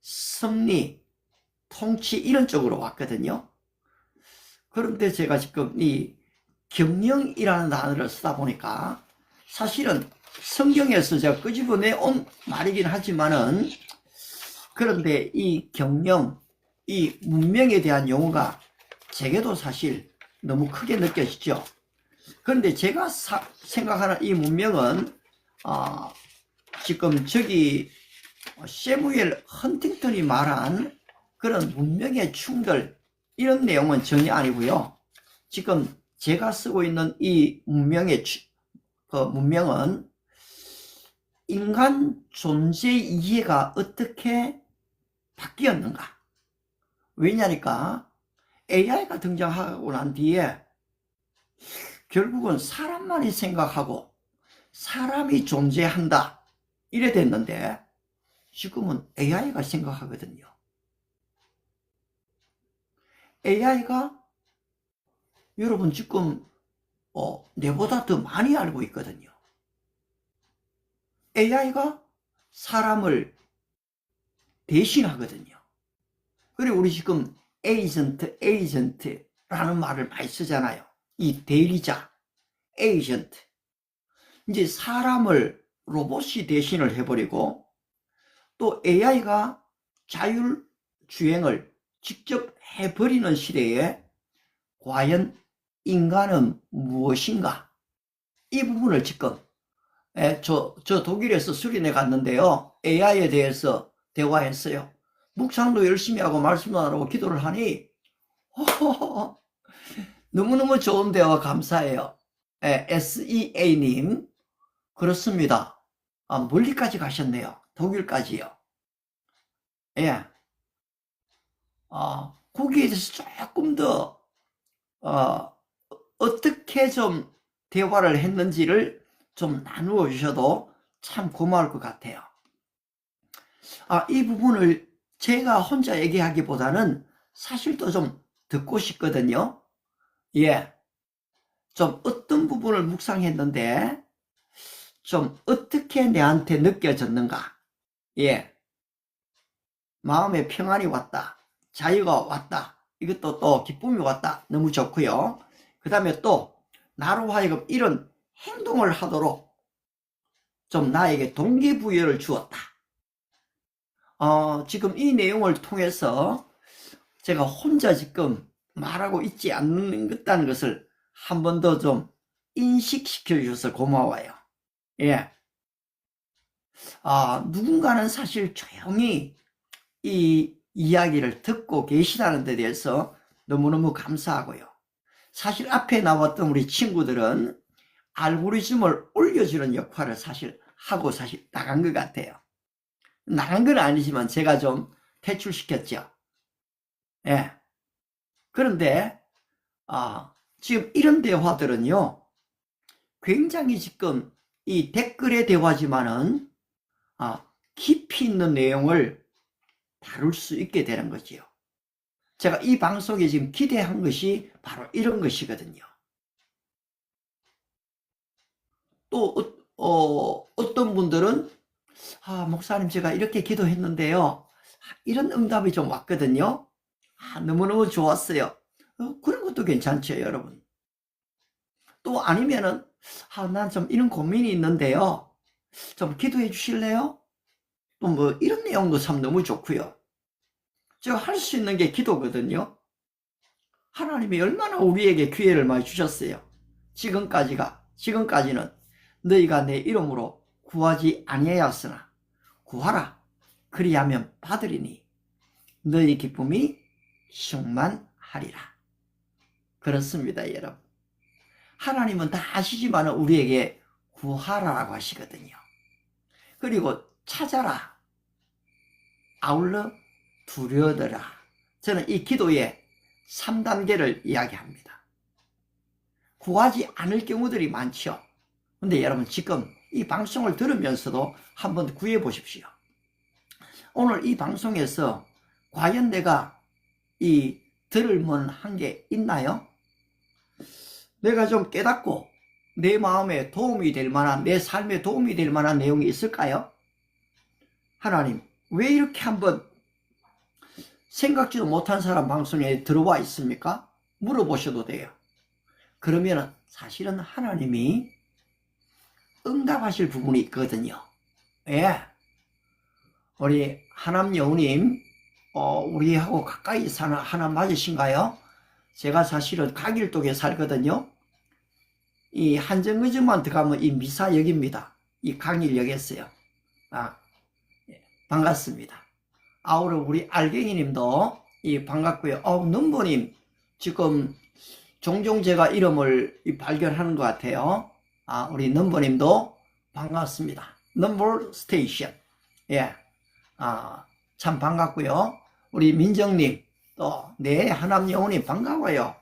승리, 통치 이런 쪽으로 왔거든요. 그런데 제가 지금 이 경영이라는 단어를 쓰다 보니까 사실은 성경에서 제가 끄집어내 온 말이긴 하지만은 그런데 이 경영, 이 문명에 대한 용어가 제게도 사실 너무 크게 느껴지죠. 그런데 제가 생각하는 이 문명은 지금 저기 세무엘 헌팅턴이 말한 그런 문명의 충돌 이런 내용은 전혀 아니고요. 지금 제가 쓰고 있는 이 문명의 문명은 인간 존재 이해가 어떻게 바뀌었는가. 왜냐니까 AI가 등장하고 난 뒤에 결국은 사람만이 생각하고 사람이 존재한다 이래 됐는데 지금은 AI가 생각하거든요. AI가 여러분 지금 내보다 더 많이 알고 있거든요. AI가 사람을 대신하거든요. 그리고 우리 지금 에이전트라는 말을 많이 쓰잖아요. 이 대리자, 에이전트. 이제 사람을 로봇이 대신을 해버리고 또 AI가 자율주행을 직접 해버리는 시대에 과연 인간은 무엇인가? 이 부분을 지금 저 독일에서 수련회 갔는데요. AI에 대해서 대화했어요. 묵상도 열심히 하고 말씀도 안 하고 기도를 하니 너무너무 좋은 대화 감사해요. SEA님 그렇습니다. 멀리까지 가셨네요. 독일까지요. 예. 거기에 대해서 조금 더 어떻게 좀 대화를 했는지를 좀 나누어 주셔도 참 고마울 것 같아요. 이 부분을 제가 혼자 얘기하기보다는 사실 또 좀 듣고 싶거든요. 예. 좀 어떤 부분을 묵상했는데 좀 어떻게 내한테 느껴졌는가. 예. 마음에 평안이 왔다. 자유가 왔다. 이것도 또 기쁨이 왔다. 너무 좋고요. 그 다음에 또 나로 하여금 이런 행동을 하도록 좀 나에게 동기부여를 주었다. 지금 이 내용을 통해서 제가 혼자 지금 말하고 있지 않는 것을 한 번 더 좀 인식시켜 주셔서 고마워요. 예. 누군가는 사실 조용히 이 이야기를 듣고 계시다는 데 대해서 너무너무 감사하고요. 사실 앞에 나왔던 우리 친구들은 알고리즘을 올려주는 역할을 사실 하고 나간 것 같아요. 나간 건 아니지만 제가 좀 퇴출시켰죠. 예. 그런데 지금 이런 대화들은요, 굉장히 지금 이 댓글의 대화지만은 깊이 있는 내용을 다룰 수 있게 되는 거지요. 제가 이 방송에 지금 기대한 것이 바로 이런 것이거든요. 또 어떤 분들은 목사님 제가 이렇게 기도했는데요, 이런 응답이 좀 왔거든요. 너무너무 좋았어요. 그런 것도 괜찮죠, 여러분. 또 아니면은 난 좀 이런 고민이 있는데요, 좀 기도해 주실래요? 또 뭐 이런 내용도 참 너무 좋고요. 제가 할 수 있는 게 기도거든요. 하나님이 얼마나 우리에게 기회를 많이 주셨어요. 지금까지는 너희가 내 이름으로 구하지 아니하였으나 구하라, 그리하면 받으리니 너희 기쁨이 충만하리라. 그렇습니다, 여러분. 하나님은 다 아시지만 우리에게 구하라라고 하시거든요. 그리고 찾아라, 아울러 두려워더라. 저는 이 기도의 3단계를 이야기합니다. 구하지 않을 경우들이 많죠. 근데 여러분, 지금 이 방송을 들으면서도 한번 구해 보십시오. 오늘 이 방송에서 과연 내가 들을 만한 게 있나요? 내가 좀 깨닫고 내 마음에 도움이 될 만한, 내 삶에 도움이 될 만한 내용이 있을까요? 하나님, 왜 이렇게 한번 생각지도 못한 사람 방송에 들어와 있습니까? 물어보셔도 돼요. 그러면 사실은 하나님이 응답하실 부분이 있거든요. 예. 우리 하남 여우님, 우리하고 가까이 사는 하남 맞으신가요? 제가 사실은 강일동에 살거든요. 이 한정거장만 들어가면 이 미사역입니다. 이 강일역이었어요. 반갑습니다. 아우러 우리 알갱이님도 반갑고요. 넘보님, 지금 종종 제가 이름을 발견하는 것 같아요. 우리 넘보님도 반갑습니다. 넘볼 스테이션. 예. 참 반갑고요. 우리 민정님, 또, 네, 하남여우님 반가워요.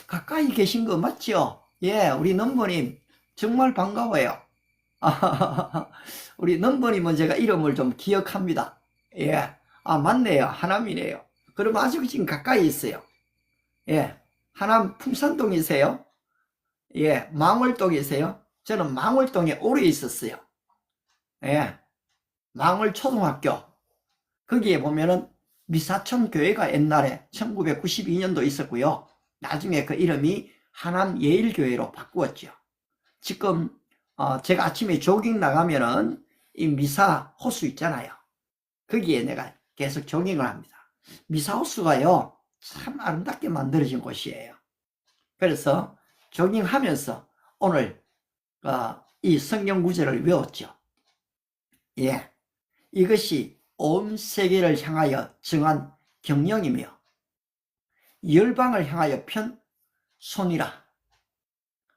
가까이 계신 거 맞죠? 예, 우리 넘보님, 정말 반가워요. 우리 넘보님은 제가 이름을 좀 기억합니다. 예. 맞네요. 하남이네요. 그럼 아주 지금 가까이 있어요. 예. 하남 풍산동이세요? 예. 망월동이세요? 저는 망월동에 오래 있었어요. 예. 망월초등학교. 거기에 보면은 미사천 교회가 옛날에 1992년도 있었고요. 나중에 그 이름이 하남예일교회로 바꾸었죠. 지금 제가 아침에 조깅 나가면은 이 미사 호수 있잖아요. 거기에 내가 계속 조깅을 합니다. 미사 호수가요, 참 아름답게 만들어진 곳이에요. 그래서 조깅하면서 오늘 이 성경 구절을 외웠죠. 예, 이것이 온 세계를 향하여 정한 경영이며 열방을 향하여 편 손이라.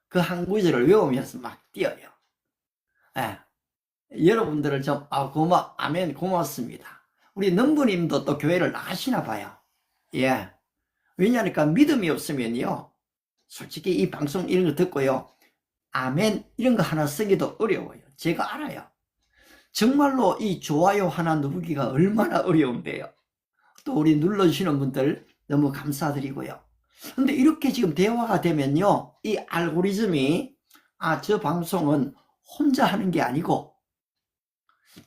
그 한 구절을 외우면서 막 뛰어요. 예. 여러분들을 좀 아멘, 고맙습니다. 우리 넘부님도 또 교회를 나가시나 봐요. 예. 왜냐하니까 믿음이 없으면요, 솔직히 이 방송 이런 거 듣고요, 아멘 이런 거 하나 쓰기도 어려워요. 제가 알아요. 정말로 이 좋아요 하나 누르기가 얼마나 어려운데요. 또 우리 눌러주시는 분들 너무 감사드리고요. 근데 이렇게 지금 대화가 되면요, 이 알고리즘이 저 방송은 혼자 하는 게 아니고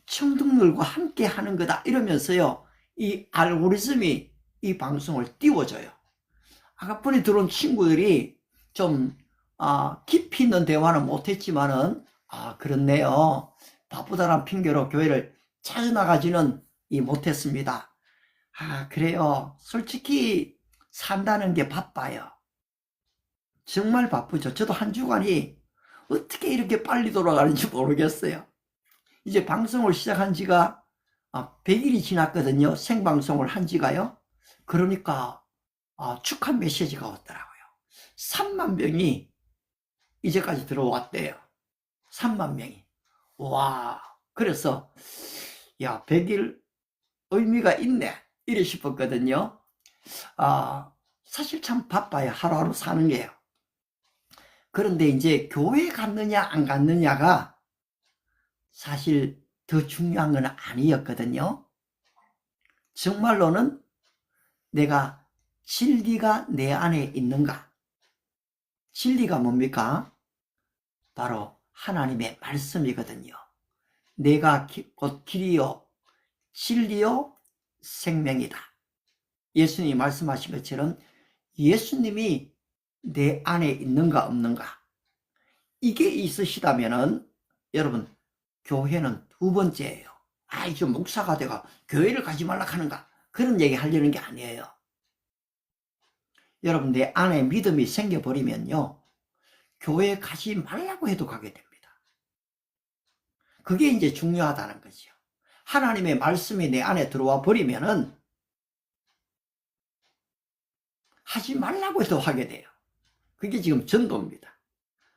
청중들과 함께 하는 거다 이러면서요, 이 알고리즘이 이 방송을 띄워줘요. 아까번에 들어온 친구들이 좀 깊이 있는 대화는 못했지만은 그렇네요, 바쁘다는 핑계로 교회를 자주 나가지는 못했습니다. 그래요. 솔직히 산다는 게 바빠요. 정말 바쁘죠. 저도 한 주간이 어떻게 이렇게 빨리 돌아가는지 모르겠어요. 이제 방송을 시작한 지가 100일이 지났거든요. 생방송을 한 지가요. 그러니까 축하 메시지가 왔더라고요. 3만 명이 이제까지 들어왔대요. 3만 명이. 와, 그래서 야, 100일 의미가 있네. 이래 싶었거든요. 사실 참 바빠요. 하루하루 사는 게요. 그런데 이제 교회 갔느냐 안 갔느냐가 사실 더 중요한 건 아니었거든요. 정말로는 내가 진리가 내 안에 있는가? 진리가 뭡니까? 바로 하나님의 말씀이거든요. 내가 곧 길이요 진리요 생명이다. 예수님이 말씀하신 것처럼 예수님이 내 안에 있는가 없는가, 이게 있으시다면은 여러분, 교회는 두 번째예요. 이제 목사가 돼가 교회를 가지 말라 하는가, 그런 얘기 하려는 게 아니에요. 여러분, 내 안에 믿음이 생겨버리면요, 교회 가지 말라고 해도 가게 됩니다. 그게 이제 중요하다는 거죠. 하나님의 말씀이 내 안에 들어와 버리면은 하지 말라고 해도 하게 돼요. 그게 지금 전도입니다.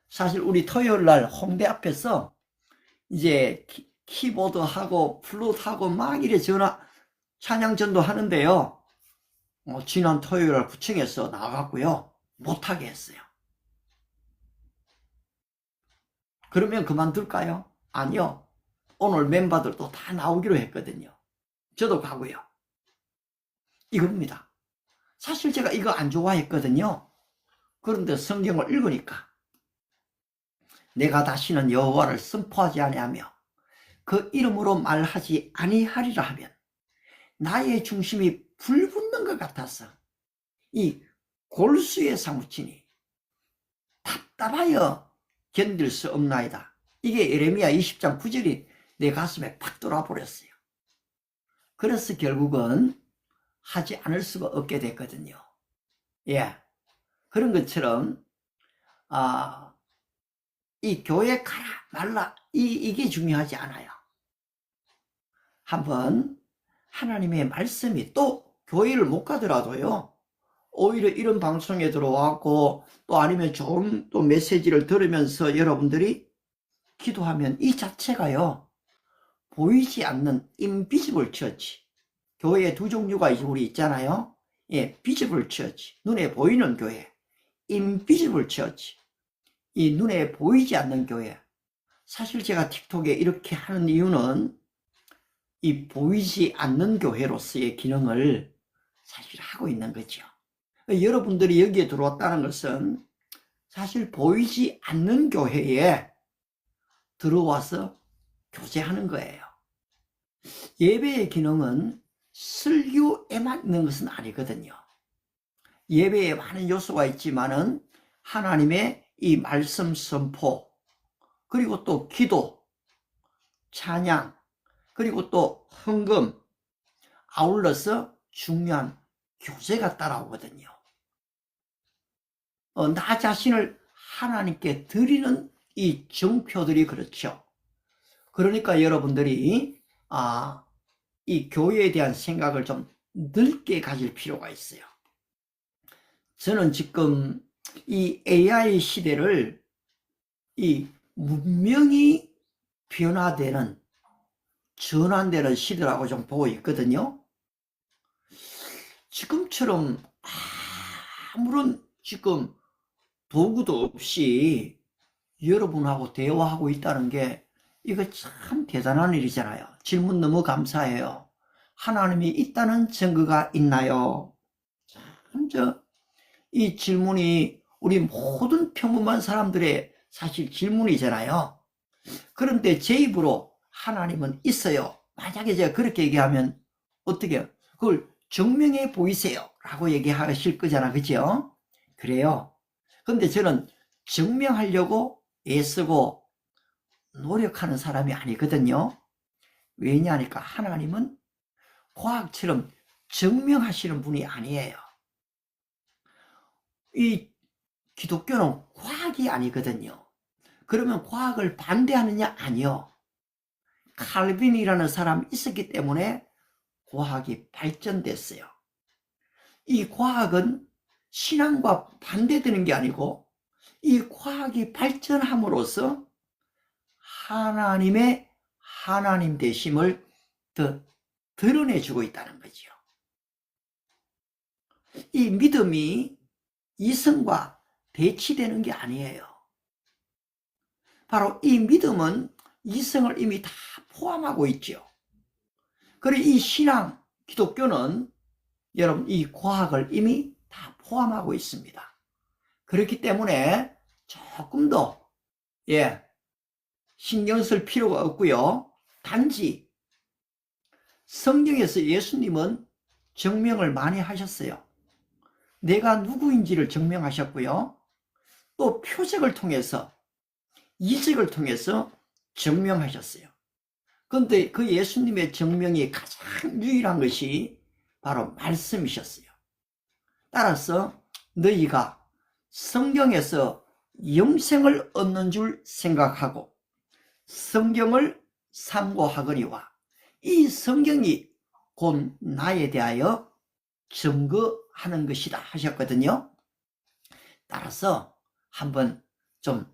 사실 우리 토요일 날 홍대 앞에서 이제 키보드하고 플룻하고 막 이래 찬양 전도 하는데요. 지난 토요일 날 구청에서 나와갖고요, 못하게 했어요. 그러면 그만둘까요? 아니요. 오늘 멤버들도 다 나오기로 했거든요. 저도 가고요. 이겁니다. 사실 제가 이거 안 좋아했거든요. 그런데 성경을 읽으니까 내가 다시는 여호와를 선포하지 아니하며 그 이름으로 말하지 아니하리라 하면 나의 중심이 불붙는 것 같아서 이 골수에 사무치니 답답하여 견딜 수 없나이다. 이게 예레미야 20장 9절이 내 가슴에 팍 돌아버렸어요. 그래서 결국은 하지 않을 수가 없게 됐거든요. 예, 그런 것처럼 이 교회 가라 말라 이게 중요하지 않아요. 한번 하나님의 말씀이, 또 교회를 못 가더라도요, 오히려 이런 방송에 들어와고 또 아니면 좋은 또 메시지를 들으면서 여러분들이 기도하면 이 자체가요, 보이지 않는 인비지블 처치. 교회에 두 종류가 우리 있잖아요. 예, 비지블 처치, 눈에 보이는 교회, 인비지블 처치, 이 눈에 보이지 않는 교회. 사실 제가 틱톡에 이렇게 하는 이유는 이 보이지 않는 교회로서의 기능을 사실 하고 있는 거죠. 여러분들이 여기에 들어왔다는 것은 사실 보이지 않는 교회에 들어와서 교제하는 거예요. 예배의 기능은 설교에만 있는 것은 아니거든요. 예배에 많은 요소가 있지만은 하나님의 이 말씀 선포, 그리고 또 기도, 찬양, 그리고 또 헌금, 아울러서 중요한 교제가 따라오거든요. 나 자신을 하나님께 드리는 이 정표들이 그렇죠. 그러니까 여러분들이 이 교회에 대한 생각을 좀 넓게 가질 필요가 있어요. 저는 지금 이 AI 시대를 이 문명이 변화되는, 전환되는 시대라고 좀 보고 있거든요. 지금처럼 아무런 지금 도구도 없이 여러분하고 대화하고 있다는 게 이거 참 대단한 일이잖아요. 질문 너무 감사해요. 하나님이 있다는 증거가 있나요? 참 이 질문이 우리 모든 평범한 사람들의 사실 질문이잖아요. 그런데 제 입으로 하나님은 있어요, 만약에 제가 그렇게 얘기하면 어떻게 해요? 그걸 증명해 보이세요 라고 얘기하실 거잖아, 그죠? 그래요. 근데 저는 증명하려고 애쓰고 노력하는 사람이 아니거든요. 왜냐하니까 하나님은 과학처럼 증명하시는 분이 아니에요. 이 기독교는 과학이 아니거든요. 그러면 과학을 반대하느냐? 아니요. 칼빈이라는 사람이 있었기 때문에 과학이 발전됐어요. 이 과학은 신앙과 반대되는 게 아니고 이 과학이 발전함으로써 하나님의 하나님 되심을 더 드러내주고 있다는 거죠. 이 믿음이 이성과 대치되는 게 아니에요. 바로 이 믿음은 이성을 이미 다 포함하고 있죠. 그리고 이 신앙, 기독교는 여러분 이 과학을 이미 다 포함하고 있습니다. 그렇기 때문에 조금 더 신경 쓸 필요가 없고요. 단지 성경에서 예수님은 증명을 많이 하셨어요. 내가 누구인지를 증명하셨고요. 또 표적을 통해서, 이적을 통해서 증명하셨어요. 그런데 그 예수님의 증명이 가장 유일한 것이 바로 말씀이셨어요. 따라서 너희가 성경에서 영생을 얻는 줄 생각하고 성경을 참고하거니와 이 성경이 곧 나에 대하여 증거하는 것이다 하셨거든요. 따라서 한번 좀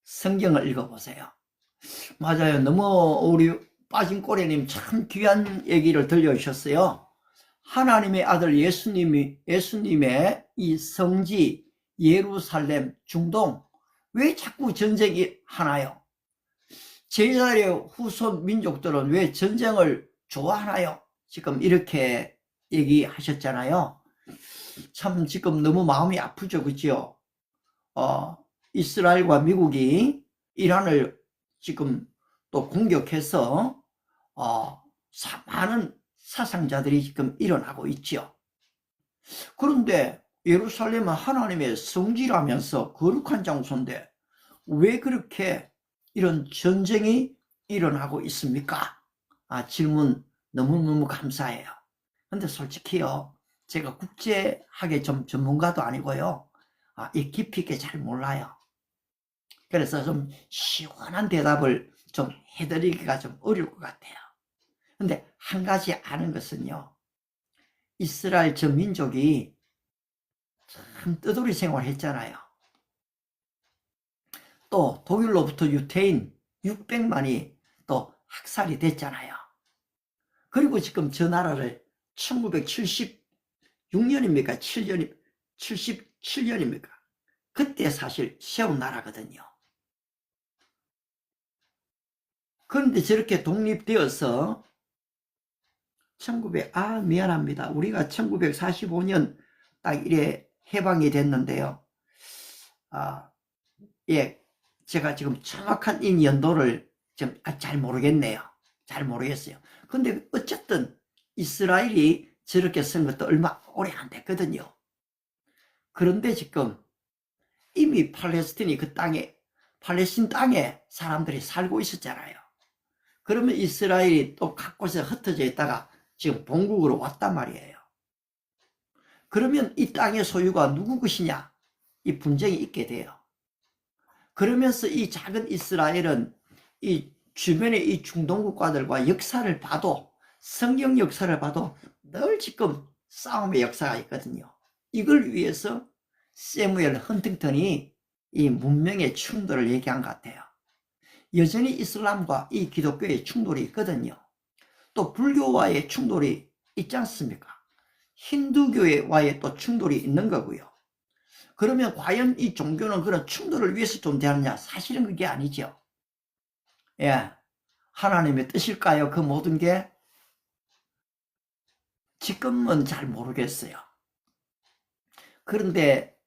성경을 읽어보세요. 맞아요. 너무 우리 빠진 꼬레님 참 귀한 얘기를 들려주셨어요. 하나님의 아들 예수님의 이 성지 예루살렘 중동 왜 자꾸 전쟁이 하나요? 제자의 후손 민족들은 왜 전쟁을 좋아하나요? 지금 이렇게 얘기하셨잖아요. 참 지금 너무 마음이 아프죠, 그죠? 이스라엘과 미국이 이란을 지금 또 공격해서 많은 사상자들이 지금 일어나고 있죠. 그런데 예루살렘은 하나님의 성지라면서 거룩한 장소인데 왜 그렇게 이런 전쟁이 일어나고 있습니까? 질문 너무너무 감사해요. 근데 솔직히요, 제가 국제학의 좀 전문가도 아니고요, 이 깊이 있게 잘 몰라요. 그래서 좀 시원한 대답을 좀 해드리기가 좀 어려울 것 같아요. 근데 한 가지 아는 것은요, 이스라엘 저 민족이 참 떠돌이 생활했잖아요. 또 독일로부터 유태인 600만이 또 학살이 됐잖아요. 그리고 지금 저 나라를 1976년입니까? 77년입니까? 그때 사실 세운 나라거든요. 그런데 저렇게 독립되어서 미안합니다. 우리가 1945년 딱 이래 해방이 됐는데요. 제가 지금 정확한 이 연도를 좀 잘 모르겠네요. 잘 모르겠어요. 근데 어쨌든 이스라엘이 저렇게 쓴 것도 얼마 오래 안 됐거든요. 그런데 지금 이미 팔레스틴이 팔레스틴 땅에 사람들이 살고 있었잖아요. 그러면 이스라엘이 또 각곳에 흩어져 있다가 지금 본국으로 왔단 말이에요. 그러면 이 땅의 소유가 누구 것이냐? 이 분쟁이 있게 돼요. 그러면서 이 작은 이스라엘은 이 주변의 이 중동 국가들과 역사를 봐도, 성경 역사를 봐도 늘 지금 싸움의 역사가 있거든요. 이걸 위해서 세무엘 헌팅턴이 이 문명의 충돌을 얘기한 것 같아요. 여전히 이슬람과 이 기독교의 충돌이 있거든요. 또 불교와의 충돌이 있지 않습니까? 힌두교와의 또 충돌이 있는 거고요. 그러면 과연 이 종교는 그런 충돌을 위해서 존재하느냐? 사실은 그게 아니죠. 하나님의 뜻일까요? 그 모든 게? 지금은 잘 모르겠어요. 그런데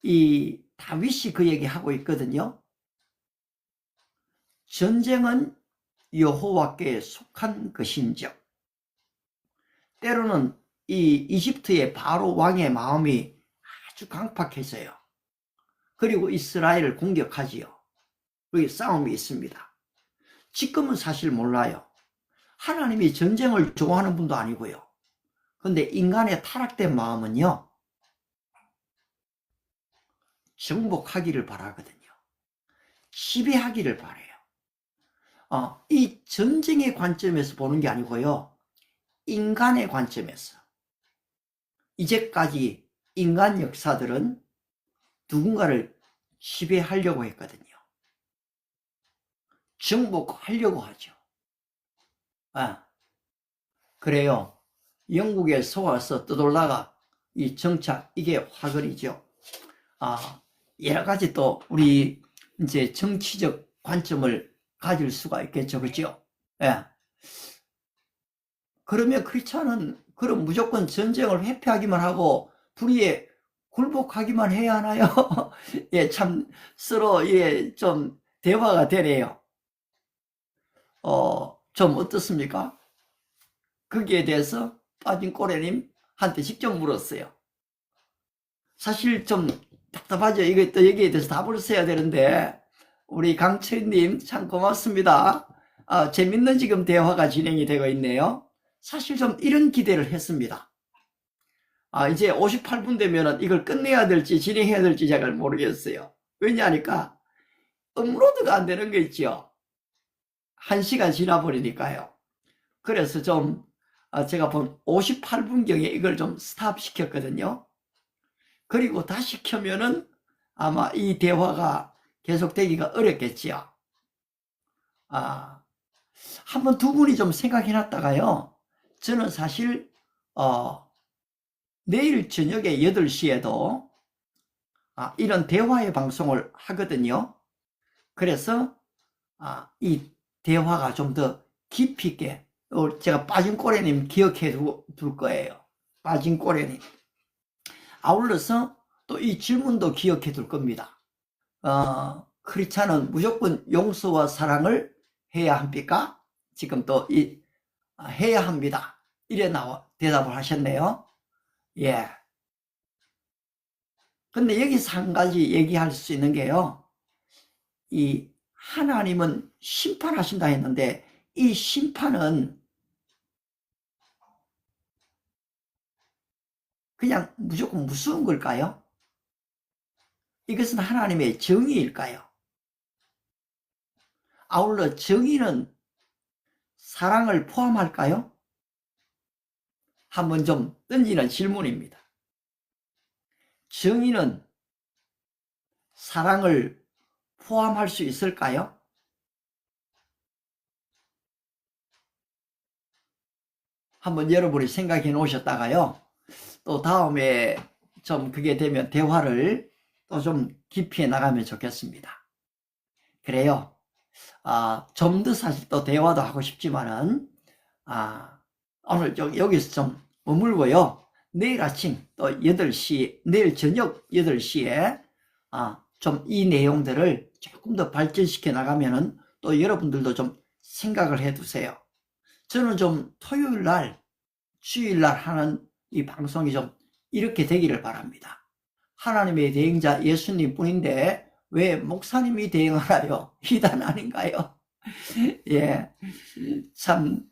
이 다윗이 그 얘기하고 있거든요. 전쟁은 여호와께 속한 것인즉, 때로는 이 이집트의 바로 왕의 마음이 아주 강팍해서요. 그리고 이스라엘을 공격하지요. 여기 싸움이 있습니다. 지금은 사실 몰라요. 하나님이 전쟁을 좋아하는 분도 아니고요. 근데 인간의 타락된 마음은요, 정복하기를 바라거든요. 지배하기를 바라요. 이 전쟁의 관점에서 보는 게 아니고요, 인간의 관점에서. 이제까지 인간 역사들은 누군가를 지배하려고 했거든요. 정복하려고 하죠. 그래요. 영국에 속아서 떠돌다가 이 정착, 이게 화근이죠. 여러 가지 또 우리 이제 정치적 관점을 가질 수가 있겠죠. 그죠? 예. 그러면 크리스찬은 그럼 무조건 전쟁을 회피하기만 하고 불의에 굴복하기만 해야 하나요? 예, 참 서로 예, 좀 대화가 되네요. 좀 어떻습니까? 거기에 대해서 빠진 꼬레님한테 직접 물었어요. 사실 좀 답답하죠. 이거 또 여기에 대해서 답을 써야 되는데 우리 강철님 참 고맙습니다. 재밌는 지금 대화가 진행이 되고 있네요. 사실 좀 이런 기대를 했습니다. 이제 58분 되면은 이걸 끝내야 될지 진행해야 될지 잘 모르겠어요. 왜냐하니까 업로드가 안 되는 거 있죠. 1시간 지나버리니까요. 그래서 좀 제가 본 58분경에 이걸 좀 스탑 시켰거든요. 그리고 다시 켜면은 아마 이 대화가 계속되기가 어렵겠지요. 한번 두 분이 좀 생각해 놨다가요. 저는 사실 내일 저녁에 8시에도 이런 대화의 방송을 하거든요. 그래서 이 대화가 좀 더 깊이 있게 제가 빠진 꼬레님 기억해 둘 거예요. 빠진 꼬레님. 아울러서 또 이 질문도 기억해 둘 겁니다. 크리스찬은 무조건 용서와 사랑을 해야 합니까? 지금 또 해야 합니다. 이래 대답을 하셨네요. 예. 근데 여기서 한 가지 얘기할 수 있는 게요. 이 하나님은 심판하신다 했는데 이 심판은 그냥 무조건 무서운 걸까요? 이것은 하나님의 정의일까요? 아울러 정의는 사랑을 포함할까요? 한번 좀 던지는 질문입니다. 정의는 사랑을 포함할 수 있을까요? 한번 여러분이 생각해 놓으셨다가요. 또 다음에 좀 그게 되면 대화를 또 좀 깊이 나가면 좋겠습니다. 그래요. 좀 더 사실 또 대화도 하고 싶지만은, 오늘 여기서 좀 머물고요. 내일 아침 또 8시, 내일 저녁 8시에, 좀 이 내용들을 조금 더 발전시켜 나가면은 또 여러분들도 좀 생각을 해 두세요. 저는 좀 토요일 날, 주일 날 하는 이 방송이 좀 이렇게 되기를 바랍니다. 하나님의 대행자 예수님 뿐인데 왜 목사님이 대행하나요? 이단 아닌가요? 예. 참,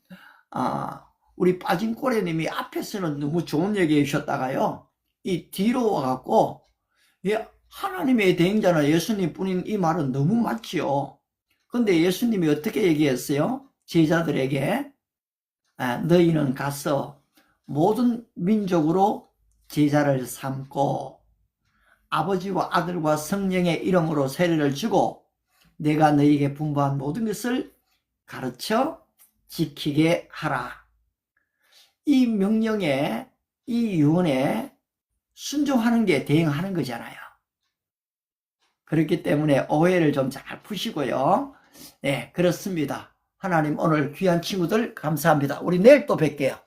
우리 빠진 꼬레님이 앞에서는 너무 좋은 얘기 해주셨다가요. 이 뒤로 와갖고, 예, 하나님의 대행자는 예수님 뿐인 이 말은 너무 맞지요. 근데 예수님이 어떻게 얘기했어요? 제자들에게, 너희는 가서 모든 민족으로 제자를 삼고 아버지와 아들과 성령의 이름으로 세례를 주고 내가 너희에게 분부한 모든 것을 가르쳐 지키게 하라. 이 명령에, 이 유언에 순종하는 게 대응하는 거잖아요. 그렇기 때문에 오해를 좀 잘 푸시고요. 네, 그렇습니다. 하나님 오늘 귀한 친구들 감사합니다. 우리 내일 또 뵐게요.